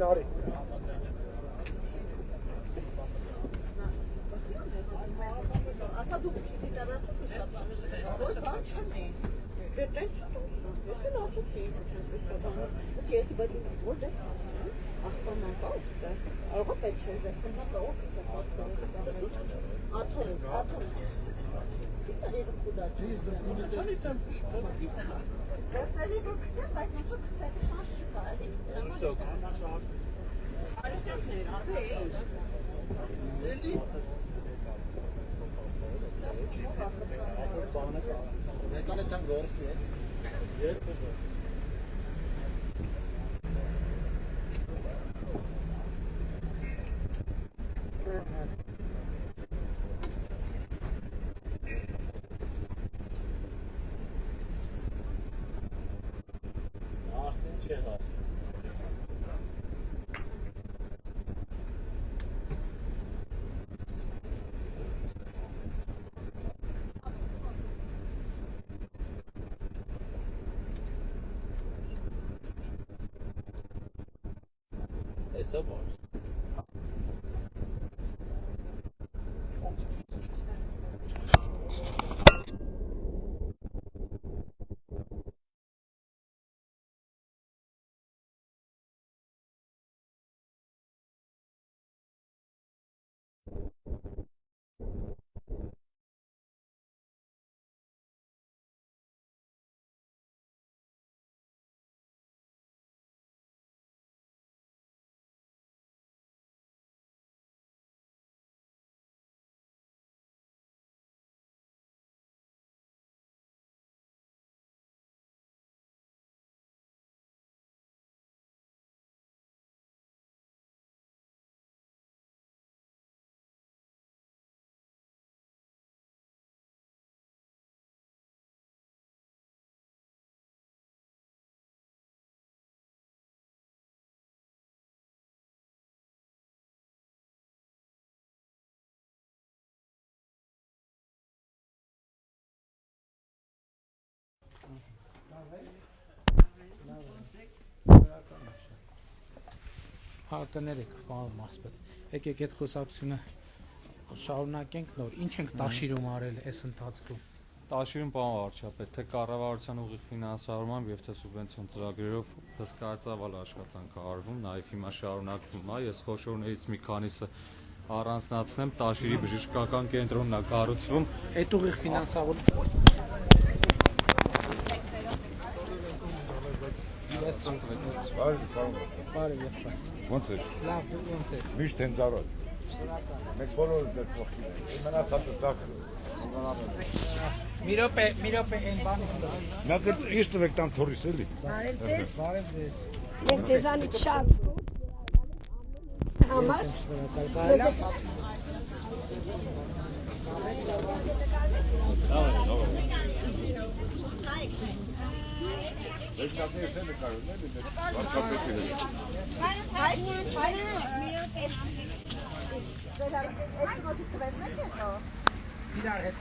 Արի։ Ասա դու քիդի դարացու Ой, բաչանի։ Դե ես ասացի ինչ ես բադի որ դե ախպանան կա ուստը։ Կարող է պետք չէ դեպքում կարող է ասած աթոռ։ Դե կուտա։ Ցանից եմ Դասալի դուքցեմ, բայց ինքը քցելու շանս չկա, էլի։ Սոկ։ Արեցներ, Էլի։ Եկան էտան գորսի է։ Երկու զոս։ Արսին չեղար։ Եսա բար։ Կներեք, պարոն Մարսպետ, եկեք այդ խոսակցությունը շարունակենք նոր, ինչ ենք տաշիրում արել այս ընթացքում։ Տաշիրում պարոն վարչապետ, թե կառավարության ուղիղ ֆինանսավորմամբ եւ թե սուբվենցիոն ծրագրերով հսկայածավալ աշխատանք է արվում, նաեւ հիմա շարունակվում է, ես խոշորներից մի քանիսը առանձնացնեմ, Տաշիրի բժշկական կենտրոնն է կառուցվում, այդ ուղիղ ֆինանսավորում Բարի եղբայր։ Ոնց է։ Լավ, դու ոնց է։ Միշտ հենց առօր։ Մենք բոլորս դեռ փոխի ենք։ Մնացածը դակը։ Մի րոպե այն բանից տա։ Նա ես տվեք տան թորիս էլի։ Բարև ձեզ։ Բարև ձեզ։ Մենք ձեզանից շատ համար Վերջնացնի ես եմ կարող, վարչապետի Իրար հետ։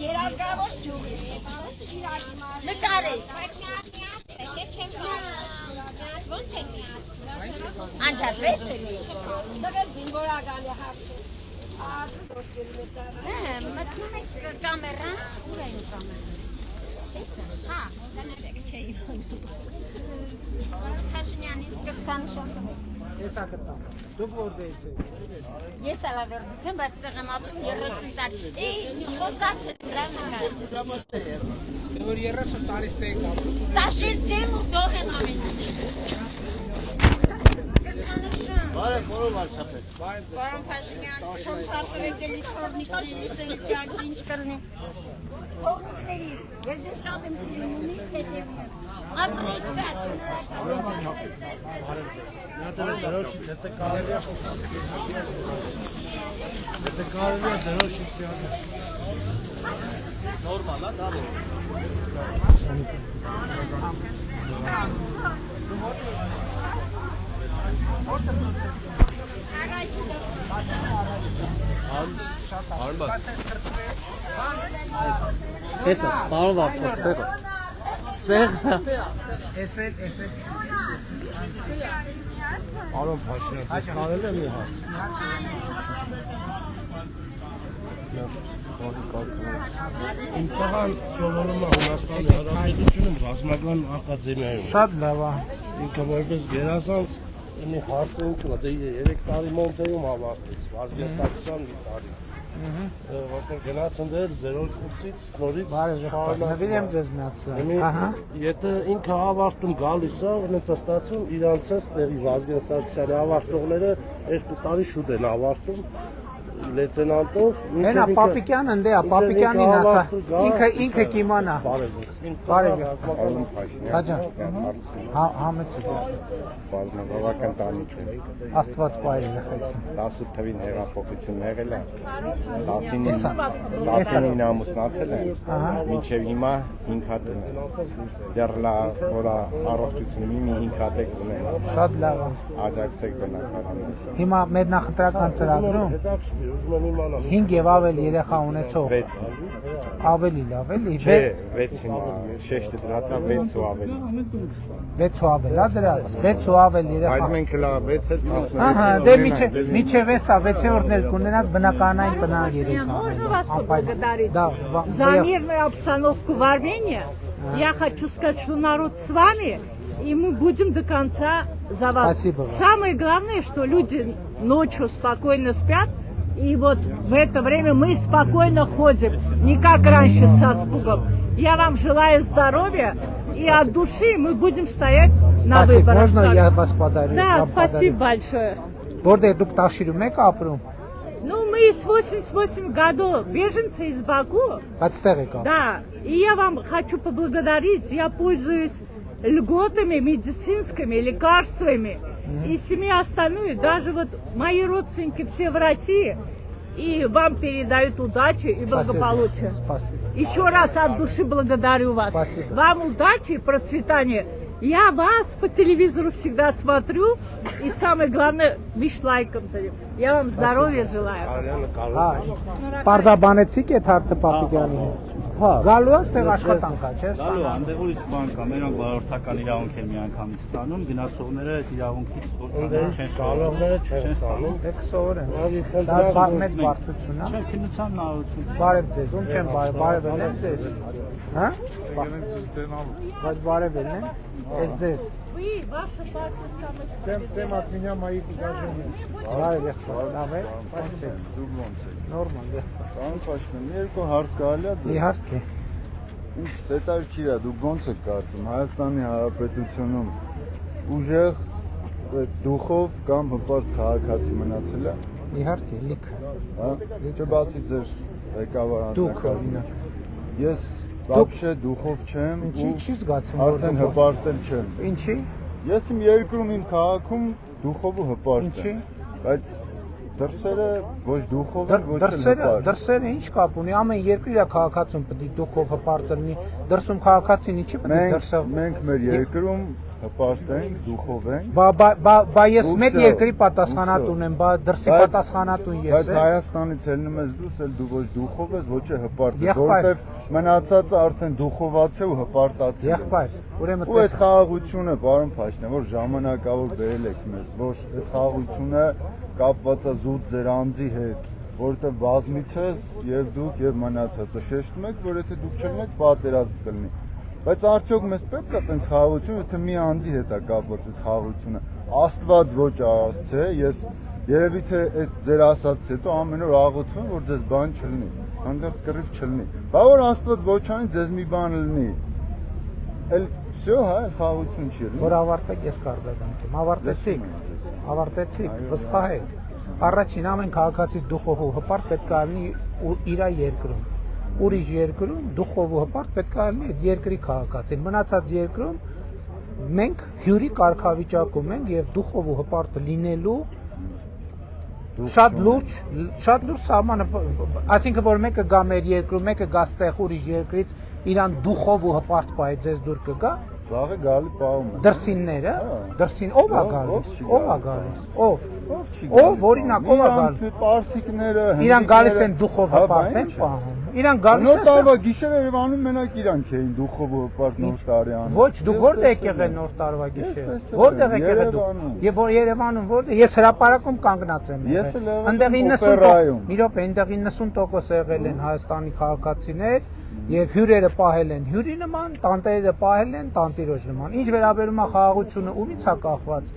Երազգավոր ջուղից նկարել ոնց են միացնում անջատվեց էլի դες զինվորական է հարսես մտնում եք կամերան ուր են կամերան տեսա հա դներեք չէի Խաշնյանից կստանշան Եսա կտամ։ Դու որտեղից ես։ Ես ալավերդից եմ, բայց ստեղ եմ ապրում 30 տարի։ Խոսած է դրան նկար։ Դե որ 30 տարի ստեղ եք ապրում։ Տաշեցեմ ու դող եմ ամեն ինչ։ Բարև բոլոր վարչապետ։ Պարոն Փաշինյան, խնդրեք էլի քորնիկներից ենք կյանքի ինչ կրնի։ Օգնելիս, ես շատ եմ սիրում հետևում։ Ապրեք շատ Նա դրոշից հետը կարելի է Հետը կարելի է դրոշից դիանը Նորմալ է, դա Որտե՞ղ Էսա, պարոն Վարդան, ստեղ։ Էսել։ Արոն փաշինը դες կարել է մի հարց։ Իմ տղան սովորում է Հունաստանի Հանրապետությունում ռազմական ակադեմիայում։ Շատ լավ է։ Ինքը որպես գերազանց ինի հարցը ինչու է, դե 3 տարի Մոնտեյում ավարտեց, Վազգեն Սարգսյան մի տարի։ Որտեղ գնաց ընդեր 0 կուրսից նորից Նվիր եմ ձեզ միացրել։ Ահա։ Եթե ինքը ավարտում գալիս է, ունեցա ստացում իրանց ստեղի Վազգեն Սարգսյանի ավարտողները 2 տարի շուտ են ավարտում լեյտենանտով։ Հենա Պապիկյանը ընդե է, Պապիկյանին ասա։ Ինքը կիմանա։ Բարև ձեզ։ Բարև։ Արոն Փաշինյան, Հաջա։ Համեցեք։ բազմազավակ ընտանիք է։ Աստված բայր եղեք։ 18 թվին հեղափոխություն եղել է։ 19 ամուսնացել են։ Մինչև հիմա 5 հատ են։ Դեռ լա առողջությունը մի 5 հատ եք ունեն։ Շատ լավ է։ Աջակցեք բնակարանը։ Հիմա մեր նախընտրական ծրագրում Ուզում եմ իմանալ 5 եւ ավել երեխա ունեցող 6 ավելի լավ էլի։ Չէ, 6 հիմա շեշտը դրածա 6 ու ավելի։ 6 ու ավել, դրած 6 ու ավել Բայց երեխա։ մենք լա 6 էլ 16։ Ահա, դե միջև էսա 6-րդն կունենաց բնականային ծնան երեխա։ Можно вас поблагодарить Да, за мирную обстановку в Армении? Я хочу сказать, что народ с вами, и мы будем до конца за вас. Спасибо вам. Самое главное, что люди ночью спокойно спят, и вот в это время мы спокойно ходим, не как раньше со спугом. Я вам желаю здоровья, и от души мы будем стоять на Спасибо, выборах. можно я вас подарю? Да, Вам спасибо подарю. большое. Որտե դուք տաշիրում եք ապրում, Ну, мы с 88 годов беженцы из Баку. բայց ստեղ եք ապրում։ Да, и я вам хочу поблагодарить. Я пользуюсь льготами медицинскими, лекарствами и всеми остальными. Даже вот мои родственники все в России. И вам передают удачи и благополучие. Спасибо. Еще раз от души благодарю вас. Спасибо. Вам удачи и процветания. Я вас по телевизору всегда смотрю. И самое главное, лайком даю. Я вам здоровья желаю. Հա։ Պարզաբանեցիք այդ հարցը Պապիկյանի հետ։ Հա, գալու է ստեղ աշխատանքա, չէ՞։ Գալու այնտեղ ուրիշ բան կա, մերոնք վարորդական իրավունք են միանգամից ստանում, գնացողները այդ իրավունքից որքան չեն Սալողները չեն սանում։ Դեք սովորեն։ Ավելի Դա խնդրեմ մեծ բարդություն է։ Չէ, քննության նահություն։ Բարև ձեզ, ում չեմ բարև ելնեմ ձեզ։ Հա։ Բայց բարև ելնեմ։ Ես ձեզ։ Вы, ваша партия самая... Սեմ at меня мои предложения։ Բարև եղբայր, լավ է։ Բայց Դուք ո՞նց եք։ նորմալ եղբայր։ Պարոն Փաշինյան, երկու հարց կարելի է ձեզ։ Իհարկե։ Ինձ հետաքրքիր է, դուք ո՞նց եք կարծում Հայաստանի Հանրապետությունում ուժեղ դուխով կամ հպարտ քաղաքացի մնացել է, Իհարկե, լիքը։ հա։ Չբացի ձեր ղեկավար Դուք անձնակազմից։ օրինակ։ Ես вообще դուխով չեմ Ինչի ու չի զգացում որ արդեն հպարտել չեմ։ Ինչի։ Ես իմ երկրում իմ քաղաքում դուխով ու հպարտ Ինչի։ եմ, բայց դրսերը ոչ դուխով են, ոչ էլ հպարտ։ Դրսերը ինչ կապ ունի, ամեն երկրի իր քաղաքացուն պետք է դուխով հպարտ լինի, դրսում քաղաքացին ինչի պետք է դրսով։ Մենք մեր երկրում հպարտ ենք, դուխով ենք։ Բա ես մեծ Ուսը, երկրի պատասխանատուն եմ, բա դրսի Բայց- պատասխանատուն ես Բայց եմ։ Հայաստանից ելնում ես դուրս, էլ դու ոչ դուխով ես, ոչ է հպարտ ես, Եղբայր։ որովհետև մնացածը արդեն դուխոված է ու հպարտացել է։ Եղբայր, ուրեմն Ու այդ խաղաղությունը, պարոն Փաշինյան, որ ժամանակավոր բերել եք մեզ, որ այդ խաղաղությունը կապված է զուտ ձեր անձի հետ, որովհետև բազմիցս եւ դուք եւ մնացածը շեշտում եք, որ եթե դուք չլինեք, պատերազմ կլինի։ Բայց արդյոք մեզ պետք է տենց խաղաղություն, եթե մի անձի հետ է կապված այդ խաղաղությունը։ Աստված ոչ արարած, ես երևի թե այդ ձեր ասածից հետո ամեն օր աղոթում եմ, որ ձեզ բան չլինի, հանդերձ կռիվ չլինի։ Բա որ Աստված ոչ անի, ձեզ մի բան լինի։ Էլ всё, հա, խաղաղություն չի լինի։ որ ավարտեք ես կարձագանքեմ։ Ավարտեցիք, վստահեք։ Առաջին ամեն քաղաքացի դուխով ու հպարտ պետք է լինի իր երկրում։ Ուրիշ երկրում դուխով ու հպարտ պետք է լինի այդ երկրի քաղաքացին։ Մնացած երկրում մենք հյուրի կարգավիճակում ենք եւ դուխով ու հպարտ լինելու շատ լուրջ սահմանը, այսինքն որ մեկը գա մեր երկրում, մեկը գա ստեղ ուրիշ երկրից, իրան դուխով ու հպարտ բայ ձեզ դուր կգա, Վաղը գալի պահում են։ Դրսինները, դրսին ով է գալիս, ով է գալիս, ով։ Ով չի Ով օրինակ ով է գալիս։ Պարսիկները, Իրան գալիս են դուխով հպարտ են պահում։ Իրան գալիս Նոր են։ տարվա գիշերը Երևանում մենակ իրանք էին դուխով հպարտ նոր տարի անում։ Ոչ, դու որտեղ եք եղել նոր տարվա գիշերը։ Որտեղ եք եղել դու։ Եվ որ Երևանում որտեղ ես հրապարակում կանգնած եմ Ես էլ եղել Այնտեղ եմ 90%, օպերայում։ մի րոպե, այնտեղ 90% եղել են Հայաստանի քաղաքացիներ եւ հյուրերը պահել են հյուրի նման, տանտերերը պահել են տանտիրոջ նման։ Ինչ վերաբերում է խաղաղությունը, ումից է կախված։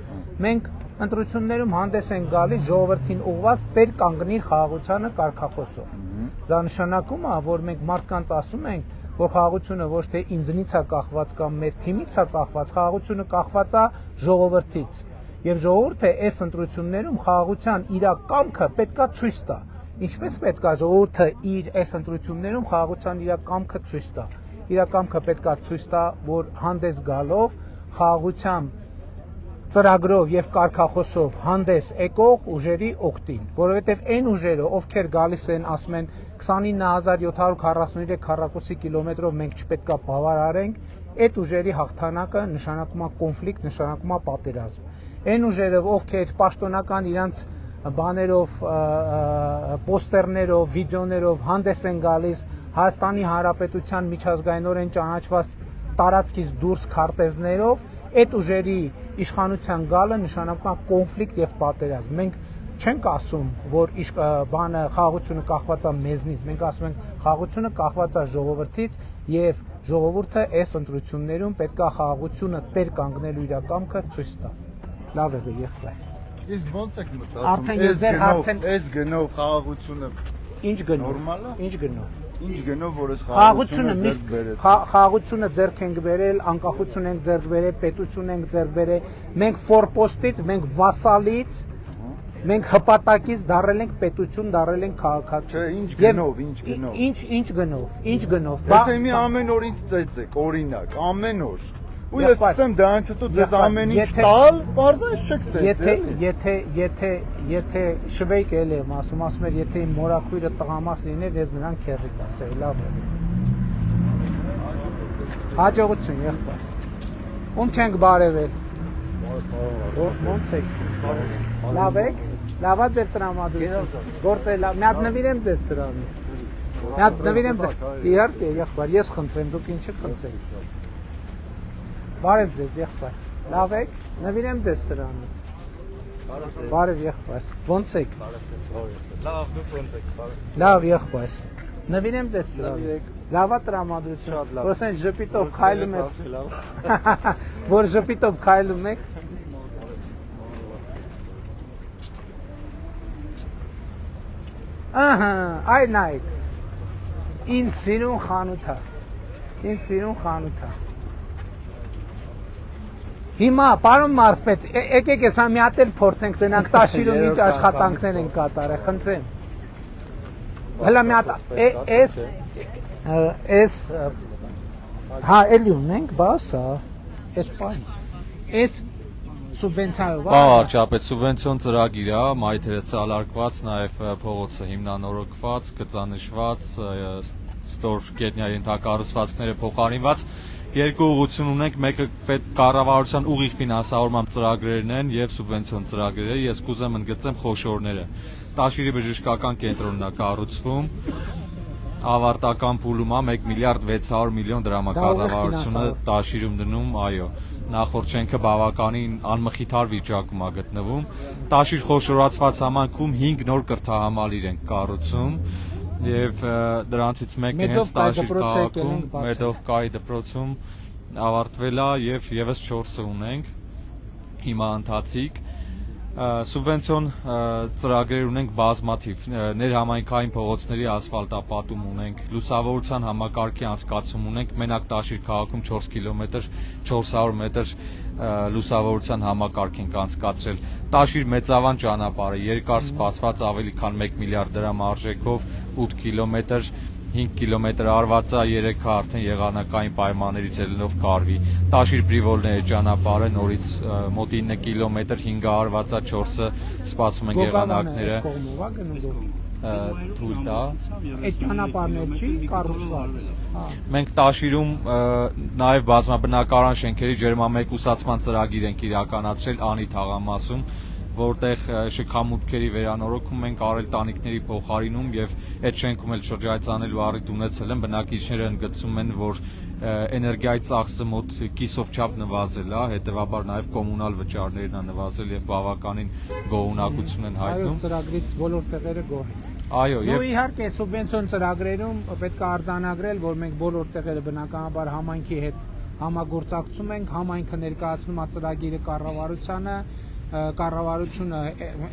Մենք ընտրություններում հանդես են գալիս ժողովրդին ուղղված տեր կանգնիր խաղաղությանը կարգախոսով։ Դա նշանակում է, որ մենք մարդկանց ասում ենք, որ խաղաղությունը ոչ թե ինձնից է կախված կամ մեր թիմից է կախված, խաղաղությունը կախված է ժողովրդից։ Եվ ժողովուրդը այս ընտրություններում խաղաղության իր կամքը պետքա ցույց տա։ Ինչպես պետքա ժողովուրդը իր այս ընտրություններում խաղաղության իր կամքը ցույց տա։ Իր կամքը պետքա ցույց տա, որ հանդես գալով խաղաղության ծրագրով եւ կարգախոսով հանդես եկող ուժերի օգտին, որովհետեւ այն ուժերը, ովքեր գալիս են, ասում են 29743 քառակուսի կիլոմետրով մենք չպետքա բավարարենք, այդ ուժերի հաղթանակը նշանակում է կոնֆլիկտ, նշանակում է պատերազմ։ Այն ուժերը, ովքեր պաշտոնական իրանց բաներով, պոստերներով, վիդեոներով հանդես են գալիս Հայաստանի Հանրապետության միջազգայինորեն ճանաչված տարածքից դուրս քարտեզներով, այդ ուժերի իշխանության գալը նշանակում է կոնֆլիկտ եւ պատերազմ։ Մենք չենք ասում, որ բանը խաղաղությունը կախված է մեզնից, մենք ասում ենք խաղաղությունը կախված է ժողովրդից եւ ժողովուրդը այս ընտրություններում պետք է խաղաղությունը տեր կանգնելու իր կամքը ցույց տա։ Լավ է եղբայր։ Իսկ ո՞նց եք Արդեն մտածում։ ես ձեր հարցեն Այս գնով խաղաղությունը ինչ գնով։ նորմալ է։ Ինչ գնով։ Ինչ գնով որ այս Խաղաղությունը խաղաղությունը միշտ բերեց։ խաղաղությունը ձեռք ենք բերել, անկախություն ենք ձեռք բերել, պետություն ենք ձեռք բերել։ Մենք ֆորպոստից, մենք վասալից, մենք հպատակից դարել ենք պետություն, դարել ենք քաղաքացի։ Չէ, ինչ գնով, ինչ գնով։ Ինչ գնով, ինչ գնով։ Եթե մի ամեն օր ինձ ծեծեք, օրինակ, ամեն օր։ Ու ես սկսեմ դրանից հետո ձեզ ամեն ինչ տալ, բարձր չեք ծեծել։ Եթե շվեյք էլ եմ ասում էր, եթե իմ մորաքույրը տղամարդ լիներ, ես նրան քեռիկ ասեի, լավ է։ Հաջողություն, եղբայր։ Ում չենք բարևել։ Ոնց եք։ Լավ եք։ Լավա ձեր տրամադրություն։ Գործը լավ։ Մի հատ նվիրեմ ձեզ սրանի։ Մի հատ նվիրեմ ձեզ։ Իհարկե, եղբայր, ես խնդրեմ, դուք ինչի խնդրեք։ Բարև ձեզ եղբայր, լավ եք, նվիրեմ ձեզ սրանից։ Բարև եղբայր, ոնց եք։ Լավ, դուք ոնց եք։ Լավ եղբայր, նվիրեմ ձեզ սրանից։ Լավա տրամադրություն, որ ասեն ժպիտով քայլում եք, որ ժպիտով քայլում եք։ Ահա, այ նայեք, ինձ սիրուն խանութա, ինձ սիրուն խանութա։ Հիմա, պարոն Մարզպետ, եկեք ես մի հատ էլ փորձենք դնանք տաշիրում ինչ աշխատանքներ են կատարել, խնդրեմ։ Հələ մի հատ էս հա էլի ունենք, բաս հա, էս պահի։ Էս սուբվենցիայով։ Բա վարչապետ, սուբվենցիոն ծրագիր է, մայթերից ցալարկված, նաև փողոցը հիմնանորոգված, գծանշված, ստոր գետնյա ենթակառուցվածքները փոխարինված։ Երկու ուղղություն ունենք, մեկը կառավարության ուղիղ ֆինանսավորման ծրագրերն են եւ սուբվենցիոն ծրագրերը, ես կուզեմ ընդգծեմ խոշորները։ Տաշիրի բժշկական կենտրոնն է կառուցվում, ավարտական փուլում է 1 միլիարդ 600 միլիոն դրամ կառավարությունը Տաշիրում դնում, այո։ Նախորդ շենքը բավականին անմխիթար վիճակում է գտնվում։ Տաշիր խոշորացված համայնքում 5 նոր կրթահամալիր են կառուցում։ Եվ դրանցից մեկը հենց Տաշիր քաղաքում Մեդովկայի դպրոցում ավարտվել է եւ եւս 4-ը ունենք հիմա ընթացիկ սուբվենցիոն ծրագրեր ունենք բազմաթիվ ներհամայնքային փողոցների ասֆալտապատում ունենք լուսավորության համակարգի անցկացում ունենք մենակ Տաշիր քաղաքում 4 կիլոմետր 400 մետր լուսավորության համակարգ ենք անցկացրել Տաշիր մեծավան ճանապարհը երկար սպասված ավելի քան 1 միլիարդ դրամ արժեքով 8 կիլոմետր 5 կիլոմետր արվածա 3-ը արդեն եղանակային պայմաններից ելնելով կարվի Տաշիր Պրիվոլների ճանապարհը նորից մոտ 9 կիլոմետր 5-ը արվածա 4-ը սպասում են եղանակները թույլ տա։ Այդ ճանապարհներ չի կառուցված։ Հա։ Մենք Տաշիրում նաև բազմաբնակարան շենքերի ջերմամեկուսացման ծրագիր ենք իրականացրել Անի թաղամասում, որտեղ շքամուտքերի վերանորոգում ենք արել տանիքների փոխարինում եւ այդ շենքում էլ շրջայցանելու առիթ ունեցել են բնակիչները ընդգծում են, որ էներգիայի ծախսը մոտ կիսով չափ նվազել է, հետեւաբար նաև կոմունալ վճարներն են նվազել եւ բավականին գոհունակություն են հայտնում։ Այո, ծրագրից բոլոր տեղերը գոհ են։ Այո, եւ իհարկե սուբվենցիոն ծրագրերում պետք է արձանագրել, որ մենք բոլոր տեղերը բնականաբար համայնքի հետ համագործակցում ենք, համայնքը ներկայացնում է ծրագիրը կառավարությանը, կառավարությունը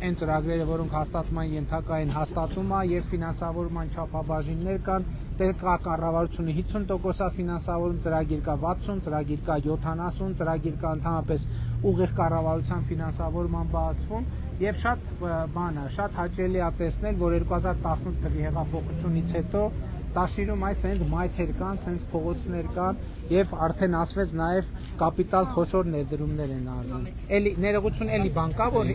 այն ծրագրերը, որոնք հաստատման ենթակա են, հաստատում է եւ ֆինանսավորման չափաբաժիններ կան, տեղական կառավարությունը 50% է ֆինանսավորում, ծրագիր կա 60, ծրագիր կա 70, ծրագիր կա ընդհանրապես ուղիղ կառավարության ֆինանսավորման բացվում եւ շատ հաճելի է տեսնել, որ 2018 թվականի հեղափոխությունից հետո Տաշիրում այս հենց մայթեր կան, հենց փողոցներ կան եւ արդեն ասվեց նաեւ կապիտալ խոշոր ներդրումներ են արվում։ Էլի ներողություն էլի բան կա, որ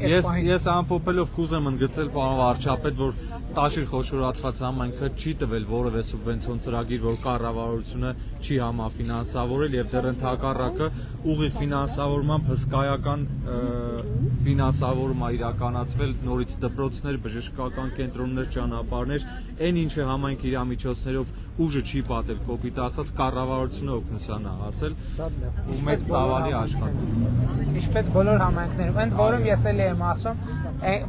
ես ամփոփելով կուզեմ ընդգծել պարոն վարչապետ, որ Տաշիր խոշորացված համայնքը չի տվել որևէ սուբվենցիոն ծրագիր, որ կառավարությունը չի համաֆինանսավորել եւ դեռ ընդհակառակը ուղիղ ֆինանսավորմամբ հսկայական ֆինանսավորում է իրականացվել նորից դպրոցներ, բժշկական կենտրոններ, ճանապարհներ, այն ինչը համայնքի իր միջոցներով ուժը չի պատել, կոպիտ ասած կառավարությունը օգնության է հասել ու մեծ ծավալի աշխատում։ Ինչպես բոլոր համայնքներում, ընդ որում ես էլ եմ ասում,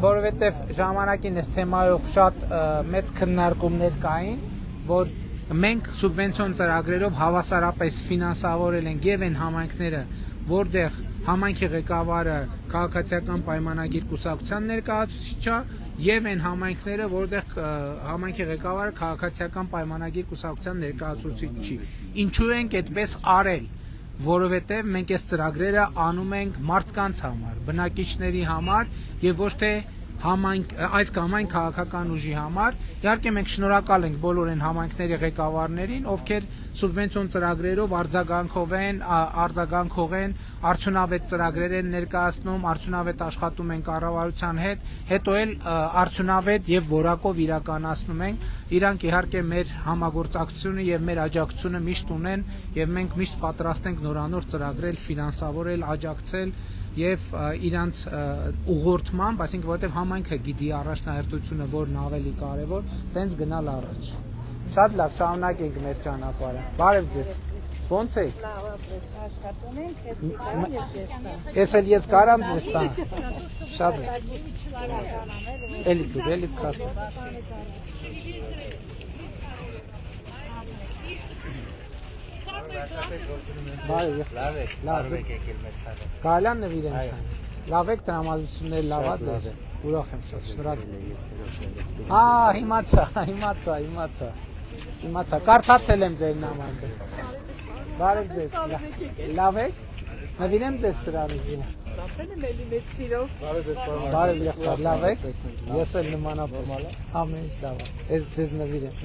որովհետև ժամանակին այս թեմայով շատ մեծ քննարկումներ կային, որ մենք սուբվենցիոն ծրագրերով հավասարապես ֆինանսավորել ենք եւ այն համայնքները, որտեղ համայնքի ղեկավարը քաղաքացիական պայմանագիր կուսակցության ներկայացուցիչ է եւ այն համայնքները, որտեղ համայնքի ղեկավարը քաղաքացիական պայմանագիր կուսակցության ներկայացուցիչ չի։ Ինչու ենք այդպես արել, որովհետեւ մենք այս ծրագրերը անում ենք մարդկանց համար, բնակիչների համար եւ ոչ թե այս կամ այն քաղաքական ուժի համար։ Իհարկե մենք շնորհակալ ենք բոլոր այն համայնքների ղեկավարներին, ովքեր սուբվենցիոն ծրագրերով արձագանքով են, արդյունավետ ծրագրեր են ներկայացնում, արդյունավետ աշխատում են կառավարության հետ, հետո էլ արդյունավետ եւ որակով իրականացնում են։ Իրանք իհարկե մեր համագործակցությունը եւ մեր աջակցությունը միշտ ունեն եւ մենք միշտ պատրաստ ենք նորանոր ծրագրեր ֆինանսավորել, աջակցել եւ իրանց ուղղորդմամբ, այսինքն որովհետեւ համայնքը գիտի առաջնահերթությունը որն ավելի կարեւոր, տենց գնալ առաջ։ Շատ լավ, շարունակենք մեր ճանապարհը։ Բարև ձեզ։ Ո՞նց եք։ Լավ, աշխատում ենք, ես Ես էլ ես կարամ ձեզ տան։ Շատ լավ։ Էլի դու, էլի կար։ Բարև, լավ եք եկել մեր քարը։ Գալան նվիրեն։ Լավ եք, տրամադրություններ լավաց է։ Ուրախ եմ շատ, շնորհակալ։ Իմացա, կարդացել եմ ձեր նամակը։ Բարև ձեզ, լավ եք, նվիրեմ ձեզ սրանից։ Ստացել եմ էլի մեծ սիրով։ Բարև եղբայր, լավ եք, ես էլ նմանապես, ամեն ինչ լավ է, ես ձեզ նվիրեմ։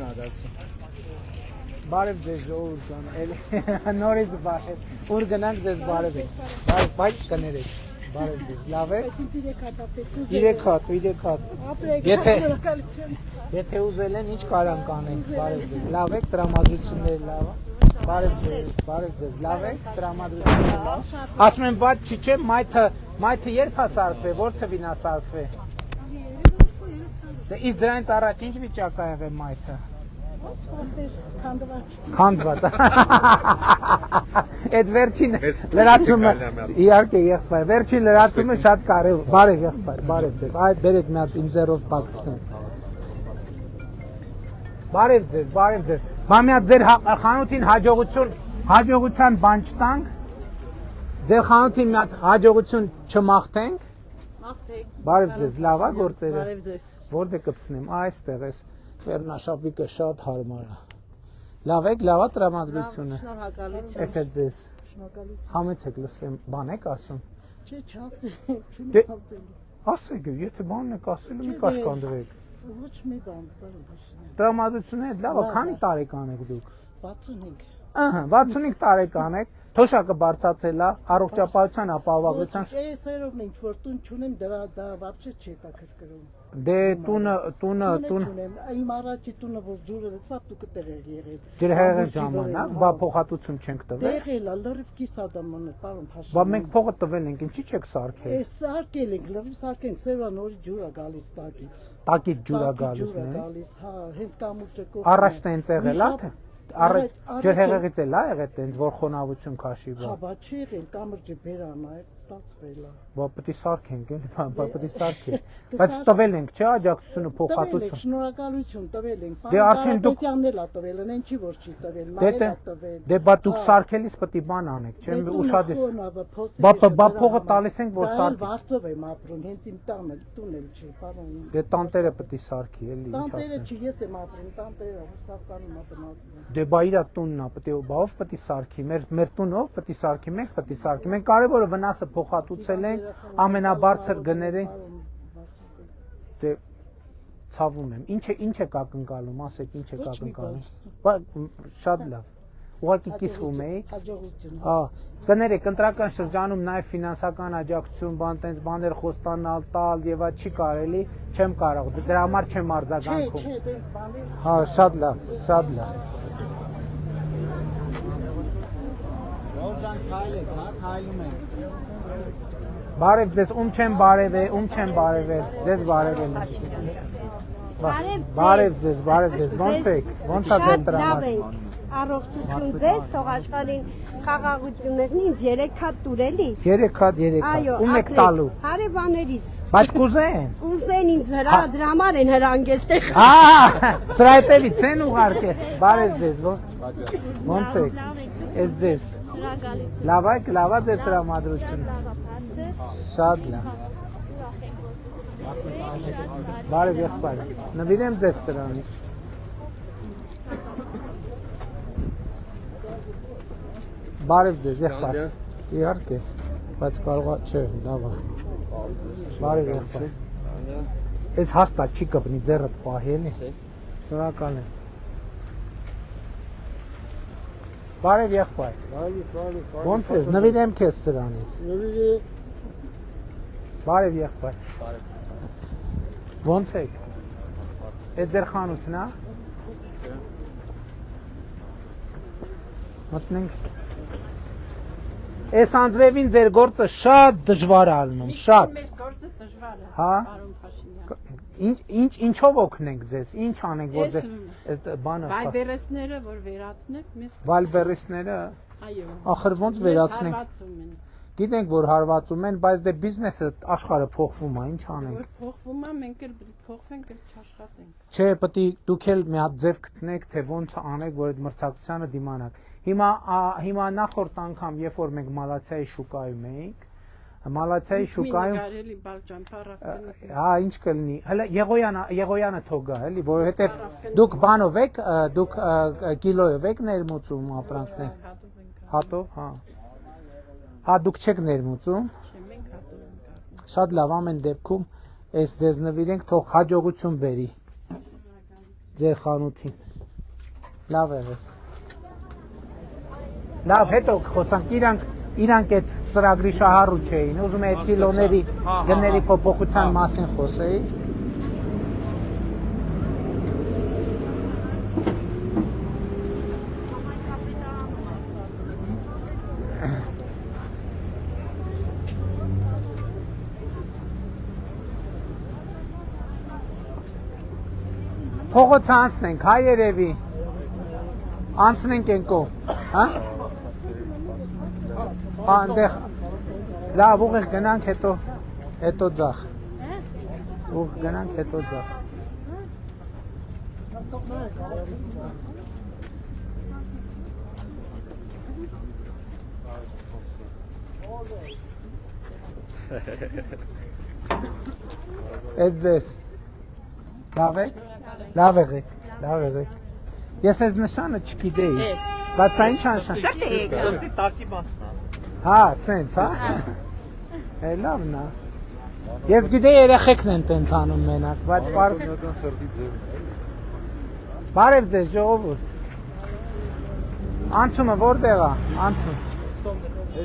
Բարև ձեզ ժողովուրդ ջան, նորից բարև, ուր գնանք ձեզ բարև եք, բայց կներեք, բարև ձեզ, լավ եք։ 3 հատ, եթե ուզել են, ինչ կարան կանենք, բարև ձեզ, լավ եք, տրամադրությունները լավ է, բարև ձեզ, լավ եք, տրամադրությունները լավ, ասում եմ վատ չի չէ, մայթը երբ է սարքվե, որ թվին է սարքվե, իսկ դրանից առաջ ինչ վիճակ է եղել մայթը, քանդված, այդ վերջին լրացումը, իհարկե եղբայր, վերջին լրացումը շատ կարևոր, բարև եղբայր, բարև ձեզ, այդ բերեք մի հատ իմ ձեռով պակցնեմ, բարև ձեզ, բամյա ձեր խանութին հաջողության բան չտանք, ձեր խանութին մի հատ հաջողություն չմաղթենք, բարև ձեզ, լավ է գործերը, որտե կպցնեմ, այստեղ ես, վերնաշապիկը շատ հարմար է, լավ եք, լավ է տրամադրությունը, ես էլ ձեզ, համեցեք լսեմ, բան եք ասում, ասեք, եթե բանն եք ասելու մի կաշկանդվեք, ոչ մի բան, տրամադրությունը հետ լավ է, քանի տարեկան եք դուք, 65, Ահա 65 տարեկան եք, թոշակը բարձացել է, առողջապահության ապահովագրության Էսերով մենք որ տուն չունեմ, դա вообще չի հետաքրքրում։ դե տունը Չունեմ, իմ առաջի տունը որ ջուրը լցավ դու կտեղ եղել։ ջրհեղեղ ժամանակ, բա փոխհատուցում չենք տվել։ Եղել է լրիվ կիսադաման է, պարոն Փաշինյան։ Բա մենք փողը տվել ենք, ինչի՞ չեք սարքել։ Էս սարքել ենք, լրիվ սարքենք, սեվա նորի ջուր է գալիս տակից։ Տակից ջուր է գալիս, Ջուր է 네։ գալիս, հա, հենց կամուրջը կողմ։ Առաջն են եղել, հա թե։ Առաջ ջրհեղեղից էլ է եղել տենց որ խոնավություն քաշի Հա, բա։ բա չի եղել, կամուրջը բերան է, ստացվել է։ Բա պետք է սարքենք, էլի, բա պետք է սարքենք։ Բայց տվել ենք, չէ՞, աջակցությունը փոխհատուցում։ Շնորհակալություն տվել ենք։ Դե արդեն դուք Պետյանն էլ է տվել, այն չի որ չի տվել, նա էլ է տվել։ Դե բա դուք սարքելիս պետք է բան անեք, չէ՞, ուշադիր։ Բա փողը տալիս ենք որ սարքի։ Վարձով եմ ապրում, հենց իմ տանը, տուն էլ չի, պարոն։ Դե տանտերը պետք է սարքի, էլի, ինչ Տանտերը ասեմ։ չի, ես եմ ապրում, տանտերը Ռուսաստանում ապրում։ Դե բա իրա տունն է, պետք է բաով պետք է սարքի։ Մեր տունով պետք է սարքի, մենք պետք է սարքի։ Մենք կարևորը վնասը փոխհատուցել ենք, ամենաբարձր գները։ Դե ցավում եմ։ Ինչ եք ակնկալում, ասեք, ինչ եք ակնկալում։ Բա շատ լավ։ Ուղղակի կիսվում եք։ Հաջողություն։ Հա, կներեք, ընտրական շրջանում նաև ֆինանսական աջակցություն, բան տենց բաներ խոստանալ, տալ եւ այդ չի կարելի, չեմ կարող։ Դրա համար չեմ արձագանքում։ Չէ, դե բաներ Հա, շատ լավ, շատ լավ։ Բարև ձեզ, ում չեմ բարևել, ձեզ բարևել եմ։ Բարև ձեզ, ո՞նց եք, ո՞նց է ձեր տրամադրը։ Առողջություն ձեզ, թող աշխարհին խաղաղություններն ինձ 3 հատ տուրելի։ 3 հատ, ում եք տալու։ Հարևաներիս։ Բայց կուզեն։ Ուզեն ինձ դրա համար են հրանգեստեղ։ Սրա հետևից են ուղարկել։ Բարև ձեզ, ո՞նց եք։ Ես ձեզ։ Լավ է ձեր տրամադրությունը։ Շատ լավ։ Բարև եղբայր։ Նվիրեմ ձեզ սրանից։ Բարև ձեզ եղբայր։ Իհարկե, բայց կարողա չէ, լավ է։ Բարև եղբայր։ Այս հաստատ չի կպնի ձեռդ պահելի։ Շնորհակալ եմ։ Բարև եղբայր։ Ո՞նց ես, նվիրեմ քեզ սրանից։ Բարև եղբայր։ Ո՞նց եք։ Այդ ձեր խանութն է։ Մտնենք։ Այս անձրևին ձեր գործը շատ դժվար է ալնում, շատ։ մեր գործը դժվար է, Հա։ պարոն Փաշինյան։ Ինչով օգնենք ձեզ, ինչ անենք, որ ձեր այդ բանը։ Վայբերեսները որ վերացնեք, մեզ Վալբերիսները, այո։ ախր ոնց վերացնենք։ Հարվածում են։ Գիտենք, որ հարվածում են, բայց դե բիզնեսը աշխարհը փոխվում է, ինչ անենք։ Որ փոխվում է, մենք էլ փոխվենք, էլ չաշխատենք։ Չէ, պետք է դուք էլ մի հատ ձև գտնեք, թե ոնց անեք, որ այդ մրցակցությանը դիմանաք։ Հիմա նախորդ անգամ, երբ որ մենք Մալացիայի շուկայում էինք, Մալացիայի շուկայում Գարելի բալջամփառակն։ հա ինչ կլինի։ Հələ Եղոյանը թողա, էլի, որովհետև դուք բանով եք, դուք կիլոյով եք ներմուծում ապրանքներ։ Հատով, հա։ Հա դուք չեք ներմուծում։ Շատ լավ, ամեն դեպքում այս ձեզ նվիրենք, թող հաջողություն բերի ձեր խանութին։ Լավ եղեք։ Լավ, հետո խոսանք, իրանք այդ ծրագրի շահառու չէին, ուզում է այդ կիլոների գների փոփոխության մասին խոսեի։ Փողոց անցնենք, հա երևի։ Անցնենք են կողմ, հա։ Այնտեղ լավ ուղիղ գնանք հետո ձախ։ Ուղիղ գնանք հետո ձախ։ Ես ձեզ։ Լավ եղեք։ Ես այս նշանը չգիտեի։ Բայց այն չանշան։ Տակի մասն է։ Հա, սենց, հա։ Լավն է։ Ես գիտեի երեխեքն են տենց անում մենակ, բայց Պատմական սրտի ձև։ բարև ձեզ ժողովուրդ։ Անցումը որտեղ է, անցում։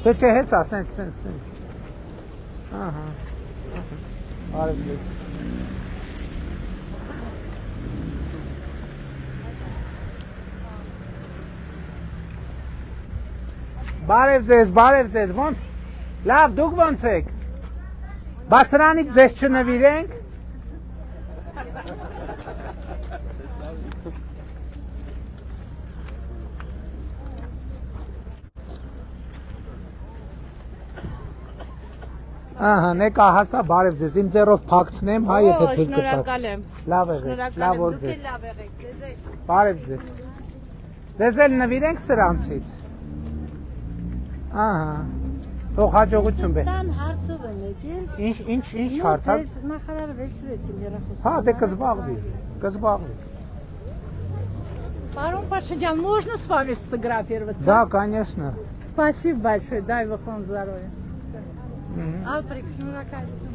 Չէ, հեսա, սենց։ Ահա։ Բարև ձեզ։ Բարև ձեզ, ոնց։ Լավ, դուք ոնց եք։ Բա սրանից ձեզ չնվիրենք։ Ահա, նեկա հասա, բարև ձեզ, իմ ձեռով փակցնեմ, հա, եթե թույլ կտաք։ Շնորհակալ եմ։ Լավ եղեք, լավ որ ձեզ։ Բարև ձեզ։ Ձեզ էլ նվիրենք սրանցից։ Ահա, թող հաջողություն բե։ Տան հարցով եմ եկել։ Ինչ հարց է։ Ես նախարարը վերցրեցին հեռախոսը։ Հա, դե կզբաղվի։ Парон Пашинян, можно с вами сфотографироваться? Да, конечно. Спасибо большое, дай вам здоровья. Алфрик, шнуракальцем.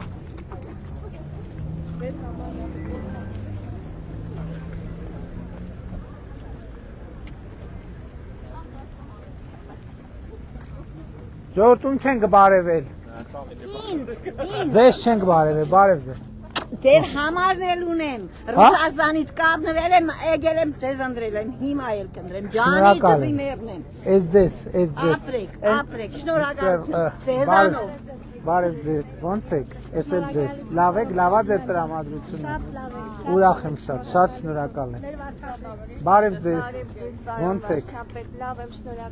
Ժողովրդուն չենք բարևել։ Ձեզ չենք բարևել, բարև ձեզ։ Ձեր համարն էլ ունեմ։ Ռուսաստանից կապնել եմ, եկել եմ ձեզ ընտրել եմ, հիմա էլ կընտրեմ։ Ջանի դիմերն եմ։ Էս ձեզ։ Ապրեք, շնորհակալություն։ Ձեզանով։ Բարև ձեզ, ոնց եք, ես էլ ձեզ, լավ եք, լավա ձեր տրամադրությունը, ուրախ եմ շատ շնորհակալ եմ, բարև ձեզ, ոնց եք,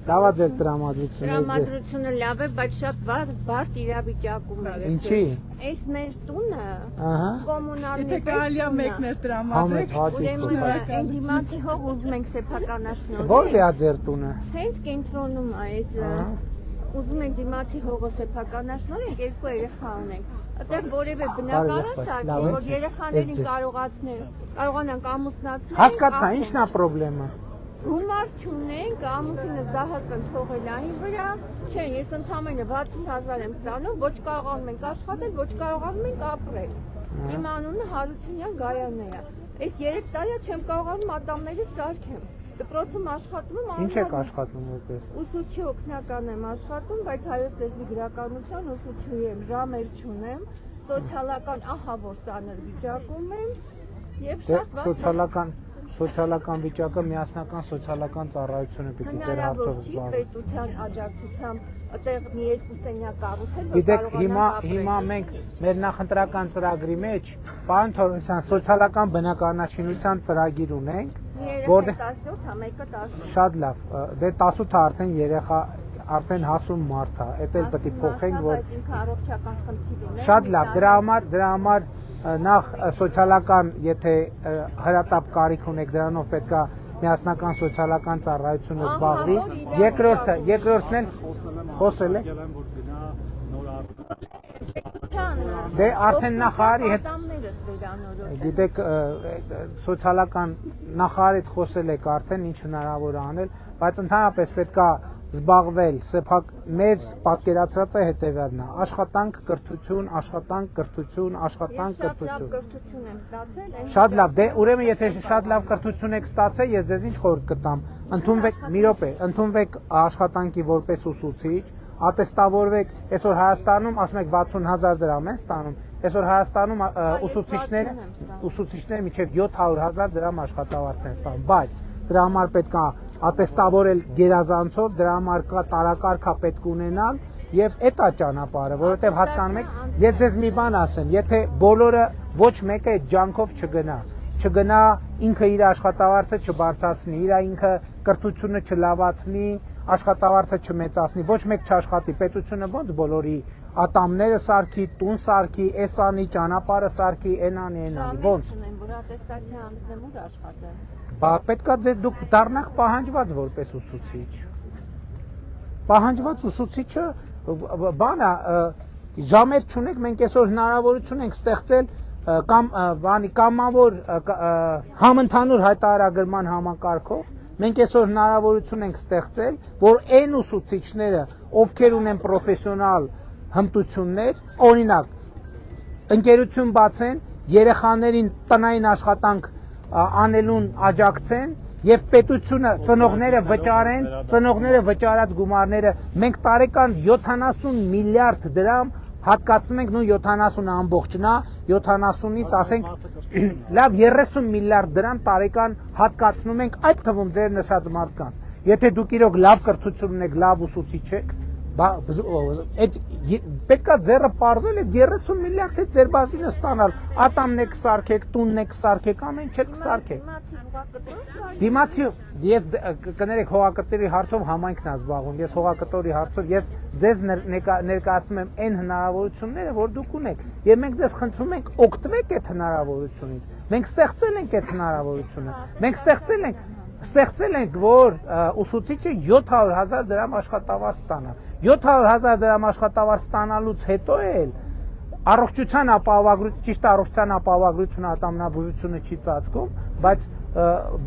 լավա ձեր տրամադրությունը, Տրամադրությունը լավ է, բայց շատ բարդ իրավիճակում է։ Ինչի։ Այս մեր տունը կոմունալի մեկն է տրամադրել։ ուրեմն այն դիմացի հող ուզում ենք սեփականաշնորհել։ Ո՞ր է ձեր տունը։ Հենց կենտրոնում է այս ուզում ենք դիմացի հողը սեփականաշնորհենք, երկու երեխա ունենք։ Այդտեղ որևէ բնակարան սարքի, որ երեխաներին կարողանանք ամուսնացնել։ Հասկացա, ի՞նչն է խնդրեմը։ Գումար չունենք, ամուսինս դահական թողել այն վրա, չէ, ես ընդամենը 60,000 եմ ստանում, ոչ կարողանում ենք աշխատել, ոչ կարողանում ենք ապրել։ Իմ անունը Հարությունյան Գայանն է։ Այս 3 տարի չեմ կարողանում ատամների սարքեմ։ Դպրոցում աշխատում եմ, Ինչ եք աշխատում որպես։ Ուսուցչի օգնական եմ աշխատում, բայց հայոց լեզվի գրականության ուսուցչուհի եմ, ժամեր չունեմ, սոցիալական ահա որ ծանր վիճակում եմ եւ շատ սոցիալական վիճակը միասնական սոցիալական ծառայությունը պիտի ձեր հարցով զբաղվի։ Պետության աջակցությամբ այդտեղ մի երկու սենյակ կառուցել, որ կարողանանք հիմա մենք մեր նախընտրական ծրագրի մեջ պարոն Թորոսյան սոցիալական բնակարանաշինության ծրագիր ունենք, որտեղ 17-ը, մեկը 10։ Շատ լավ, դե 18-ը արդեն երեխա արդեն հասուն մարդ է, էդ էլ պետք է փոխենք, որ առողջական խնդիր ունեմ։ Շատ լավ, դրա համար նախ սոցիալական, եթե հրատապ կարիք ունեք, դրանով պետք է միասնական սոցիալական ծառայությունը զբաղվի։ Երկրորդն էլ խոսել է։ Դե արդեն նախարարի հետ գիտեք սոցիալական նախարարի հետ խոսել եք արդեն ինչ հնարավոր է անել, բայց ընդհանրապես պետք է զբաղվել, մեր պատկերացրած է հետևյալն է, աշխատանք, կրթություն, Շատ լավ, դե ուրեմն եթե շատ լավ կրթություն եք ստացել, ես ձեզ ինչ խորհուրդ կտամ, ընդունվեք աշխատանքի որպես ուսուցիչ, ատեստավորվեք, այսօր Հայաստանում ասում եք 60,000 դրամ են ստանում, այսօր Հայաստանում ուսուցիչները մինչև 700,000 դրամ աշխատավարձ են ստանում, բայց դրա համար պետք է ատեստավորել գերազանցով, դրա համար կա տարակարգա պետք ունենալ եւ այդ է ճանապարհը, որովհետեւ հասկանում եք, ես ձեզ մի բան ասեմ, եթե բոլորը ոչ մեկը այդ ջանքով չգնա ինքը իր աշխատավարձը չբարձրացնի, ինքը կրթությունը չլավացնի, աշխատավարձը չմեծացնի, ոչ մեկ չաշխատի, պետությունը ոնց բոլորի ատամները սարքի, տուն սարքի, էս անի, ճանապարհը սարքի, այն անի, ոնց։ Բա պետքա ձեզ դուք դառնաք պահանջված որպես ուսուցիչ։ Պահանջված ուսուցիչը բանա ժամեր չունեք, մենք այսօր հնարավորություն ենք ստեղծել կամավոր համընդհանուր հայտարարագրման համակարգով մենք այսօր հնարավորություն ենք ստեղծել, որ այն ուսուցիչները, ովքեր ունեն պրոֆեսիոնալ հմտություններ, օրինակ ընկերություն բացեն, երեխաներին տնային աշխատանք անելուն աջակցեն եւ պետությունը ծնողները վճարած գումարները մենք տարեկան 70 միլիարդ դրամ հատկացնում ենք նույն 70-ը ամբողջնա 70-ից ասենք լավ 30 միլիարդ դրամ տարեկան հատկացնում ենք այդ թվում ձեր նշած մարդկանց եթե դուք իրոք լավ կրթություն ունեք լավ ուսուցիչ եք այդ պետքա ձեռը պարզել այդ 30 միլիարդը ձեր բաժինը ստանալ ատամն եք սարքեք տունն եք սարքեք ամեն ինչ եք սարքեք դիմացի ես կներեք հողակտորի հարցով համայնքն է զբաղվում ես հողակտորի հարցով ես ձեզ ներկայացնում եմ այն հնարավորությունները որ դուք ունեք եւ մենք ձեզ խնդրում ենք օգտվեք այդ հնարավորությունից մենք ստեղծել ենք այդ հնարավորությունը մենք ստեղծել ենք որ ուսուցիչը 700,000 դրամ աշխատավարձ ստանա 700,000 դրամ աշխատավարձ ստանալուց հետո էլ առողջության ապահովագրություն ճիշտ առողջության ապահովագրությունը ատամնաբուժությունը չի ծածկում բայց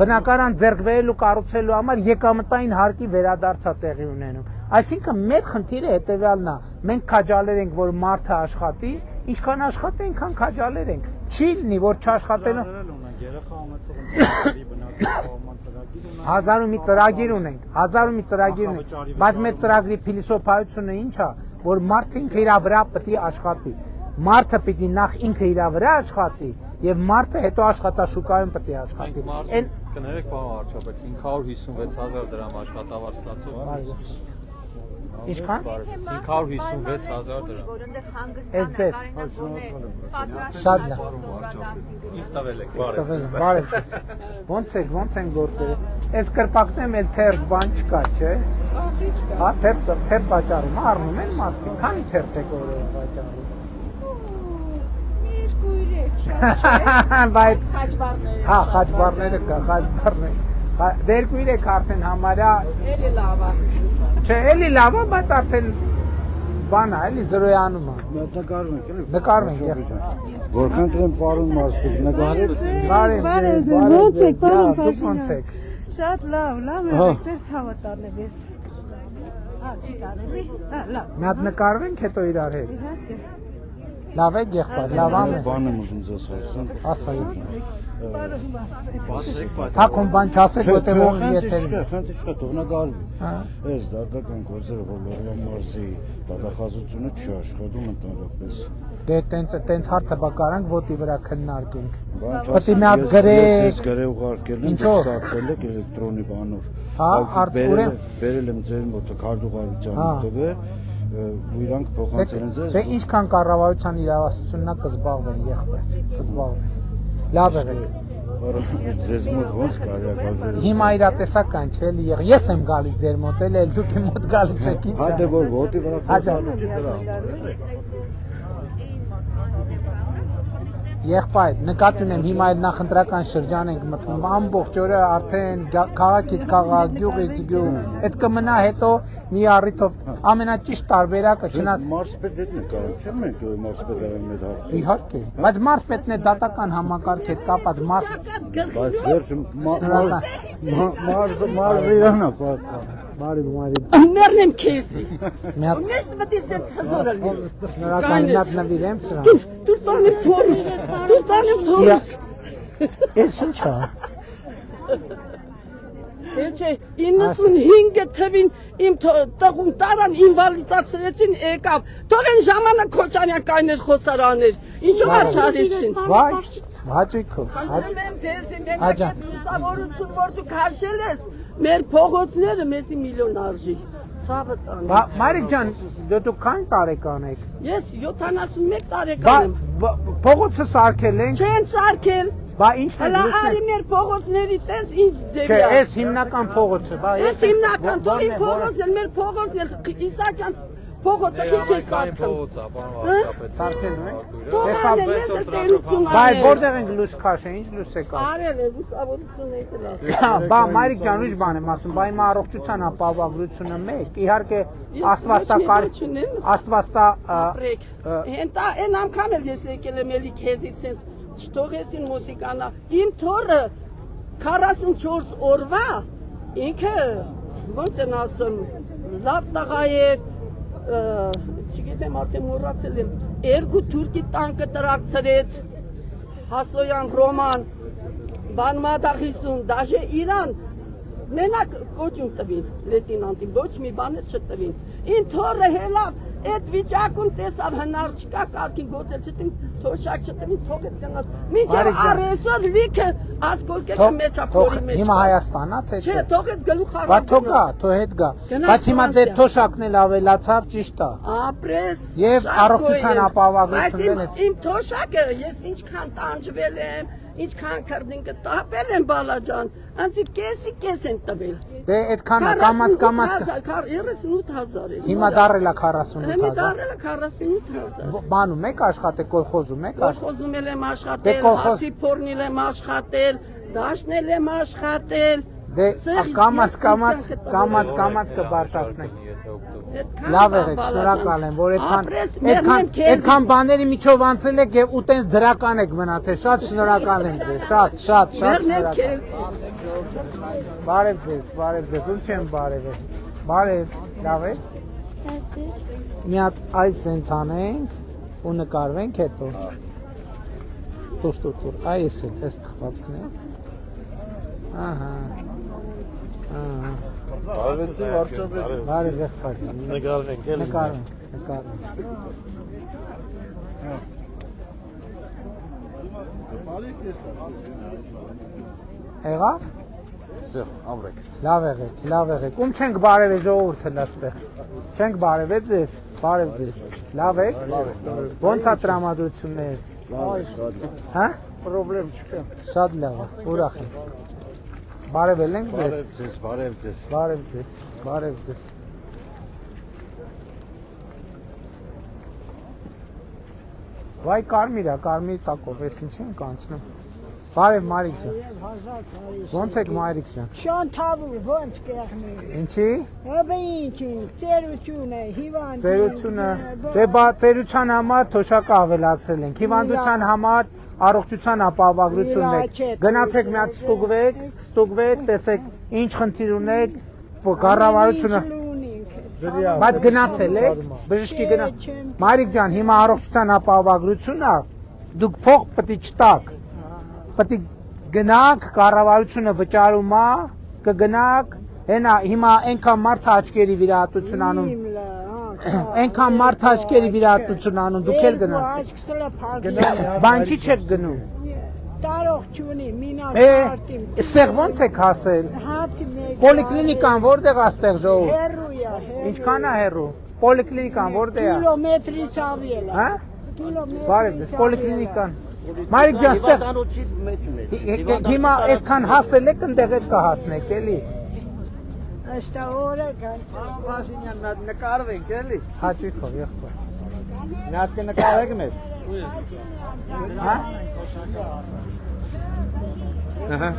բնակարան ձեռք բերելու կառուցելու համար եկամտային հարկի վերադարձ է տեղի ունենում այսինքն մեր խնդիրը հետեւյալն է մենք քաջալեր ենք որ մարդը աշխատի ինչքան աշխատի այնքան քաջալեր ենք չի լինի որ չաշխատելու Հազարու մի ծրագիր ունենք, բայց մեր ծրագրի փիլիսոփայությունը ինչ է, որ մարդը ինքը իր վրա պետք է աշխատի։ Մարդը պիտի նախ ինքը իր վրա աշխատի եւ մարդը հետո աշխատաշուկայում պետք է աշխատի։ Այն կներեք բան վարչապետ 556,000 դրամ աշխատավարձ ստացող։ Ինչքան 556,000 դրամ։ Էսպես։ Շատ լավ։ Իստավել եք, բարև։ Ոնց են գործերը։ Այս կրպակներում էլ թերթ բան չկա, չէ՞։ Հա, թերթ վաճառում, առնում են մարդիկ, քանի թերթ եք օրը վաճառում։ Բայց հա, խաչբարները կա, խաչբարները։ Դեր 2-3 արդեն համարյա էլի լավ է։ Չէ, էլի լավ է, բայց արդեն բան է, էլի զրոյանում է։ Նկարում ենք։ Որքան դրան պարոն Մարսպետ նկարել։ Բարև, ո՞նց եք, պարոն Ո՞նց եք։ Շատ լավ եք, ձեր ցավը տալել ես։ Հա, չի կարելի։ Հա, լավ։ Մի հատ նկարվենք հետո իրար հետ։ Լավ է եղբայր, լավ է։ Բան եմ ուզում ձեզ ասեմ։ Ասա։ Թակում բան չասեք, որտեղ ողի եթերին։ Խնդիր չկա, թող նա գալու։ Այս դատական գործերը, որ Լոռու մարզի դատախազությունը չի աշխատում ընդհանրապես։ Դե տենց հարցը բակարանք ոտի վրա քննարկենք։ Պետք է մի հատ գրեք։ Ես գրե ուղարկել եմ, ստացել եք էլեկտրոնի բանով։ Հա, արդյունքում բերել եմ ձեր մոտ քարտուղարության մոտով է, ու իրանք փոխանցել են ձեզ։ Դե ինչքան կառավարության իրավասությունն է կզբաղվեն եղբայր, կզբաղվեն։ Լավ եղեք։ Ձեզ մոտ ոնց կարելի է գալ։ Հիմա իրատեսական չէ՞ էլի եղել։ Ես եմ գալիս ձեր մոտ, էլ դուք իմ մոտ գալիս եք ինչ։ Հա դե որ ոտի վրա խոսալու չի դրա։ Եղբայր, նկատի ունեմ հիմա այդ նախընտրական շրջան ենք մտնում, ամբողջ օրը արդեն քաղաքից քաղաք, գյուղից գյուղ, այդ կմնա հետո մի առիթով ամենաճիշտ տարբերակը չնայած Մարսպետ հետ նկարել չեմ մենք Մարսպետարան մեր հարցը։ Իհարկե, բայց Մարսպետն է դատական համակարգ հետ կապած բայց վերջը մարզը իրանա պատկան։ Բարի բարի։ Մեռնեմ քեզ։ Մի հատ Ես մտի սենց հզորել ես։ շնորհակալ նվիրեմ սրան։ Դու տանեմ թորս։ Դու տանեմ թորս։ Էս ինչ է։ Էջե 95 թվին իմ տղուն տարան ինվալիդացրեցին եկավ։ Թող են ժամանակ Քոչարյան կայներ խոսարաներ։ Ինչու աչարեցին։ Վայ, հաճույքով։ Հաճույքով ձեզ մենք լուսավորություն որ դու քաշել ես մեր փողոցները մեզի միլիոն արժի։ Ցավը տան։ Մարիկ ջան, դուք քանի տարեկան եք։ Ես 71 տարեկան եմ։ Փողոցը սարքել ենք։ Չեն սարքել։ Բա ինչն է Հələ դրուսն։ արի մեր փողոցների տես ինչ ձևի Չէ, է։ էս հիմնական փողոցը, բա Էս հիմնական թողի փողոցն մեր փողոցն էլ Իսակյան փողոցը ինչ է սարքել։ Սարքելու ենք։ Թողան է մեզ տերություն Բայ արել։ որտեղ ենք լույս քաշել, ինչ լույս եք ասում։ Արել է լուսավորություն եկել։ Բա Մարիկ ջան, ուրիշ բան եմ ասում, բա հիմա առողջության ապահովագրությունը մեկ, իհարկե աստվածտա Հենտա այն անգամ էլ ես եկել եմ էլի քեզի սենց չթողեցին մոտիկանա։ Իմ թորը 44 օրվա ինքը ոնց են ասում լավ տղա է չգիտեմ արդեն մոռացել եմ երկու թուրքի տանկը տրակցրեց Հասոյան Ռոման բան մատախիսուն, դաժե Իրան մենակ կոչում տվին, լեյտենանտին, ոչ մի բան չտվին։ Ին թորը հելավ, այդ վիճակում տեսավ հնար չկա, կարգին գործել չտին, թոշակ չտվին, թողեց գնաց։ Մինչև առեսօր լիքը ասկոլկեքը մեջապորի մեջ։ Հիմա Հայաստանա թե չէ, թողեց գլուխ առավ։ Բա թող գա, թող հետ գա։ Բայց հիմա դեր թոշակն էլ ավելացավ, ճիշտ է։ Ապրես։ Եվ առողջության ապահովագրությունն է։ Իմ թոշակը ես ինչքան տանջվել եմ, ինչքան քրդինքը տապել եմ բալաջան, անցի կես են տվել։ Դե այդքան կամած 38000 է։ Հիմա դարել է 48000։ Հիմա դարել է 48000։ Բանում եք աշխատել, կոլխոզում եք աշխատել։ Կոլխոզում եմ աշխատել, հացի փորնել եմ աշխատել, դաշնել եմ աշխատել։ Դե կամած կբարձրացնենք։ Լավ եղեք, շնորհակալ եմ, որ այդքան բաների միջով անցել եք եւ ուտենց դրական եք մնացել։ Շատ շնորհակալ եմ ձեզ, շատ շնորհակալ։ Բարև ձեզ, ում չեմ բարևել։ Բարև, լավ եք։ Մի հատ այս սենց անենք ու նկարվենք հետո։ Տուր, այս էլ, այս թխվածքն է։ Ահա։ Բարևեցի վարչապետ։ Բարև եղբայր։ Նկարվենք, էլի։ Նկարվենք։ Եղավ։ Սեղ, ամրեք։ Լավ եղեք։ Ում չենք բարևե ժողովուրդը լաստեղ։ Չենք բարևե ձեզ, բարև ձեզ։ Լավ եք։ Ոնց է տրամադրությունները։ Հա։ Պրոբլեմ չկա։ Շատ լավ է, ուրախ եմ։ Բարևել ենք ձեզ։ Բարև ձեզ։ Վայ կարմիր տակով, ես ինչ ենք անցնում։ Բարև Մարիկ ջան։ Ոնց եք Մարիկ ջան։ Շանթավուր, ոնց կեղնի։ Ինչի։ Հəbə ինչին, ծերությունը, հիվանդ։ Ծերությունը, դե բա ծերության համար թոշակը ավելացրել ենք։ Հիվանդության համար առողջության ապահովագրությունն եք։ Գնացեք մի հատ ստուգվեք, տեսեք ինչ խնդիր ունեք, կառավարությունը։ Բայց գնացել եք, բժշկի գնա։ Մարիկ ջան, հիմա առողջության ապահովագրությունն է, դուք փող պետք է չտաք։ Պետք է գնաք, կառավարությունը վճարում է, կգնաք, հիմա այնքան մարդ աչքերի վիրահատություն անում։ Այնքան մարդ աչքերի վիրահատություն անում, դուք էլ գնացեք։ Բան չի չեք գնում։ Տարող չունի, մինակ արդիմ։ Այստեղ ոնց եք հասել։ Պոլիկլինիկան որտեղ է այստեղ ժողովուրդ։ Հեռու է։ Ինչքան է հեռու։ Պոլիկլինիկան որտեղ է։ Կիլոմետրից ավել է։ Հա։ Բարև ձեզ, պոլիկլինիկան։ Մարիկ ջան, այստեղ հիմա այսքան հասել եք, ընդեղ էլ կհասնեք, էլի։ Ըստ օրը կան։ Փաշինյան մի հատ նկարվենք էլի։ Հաճույքով եղբայր։ Մի հատ կնկարեք մեզ։ Հա։ Ահա։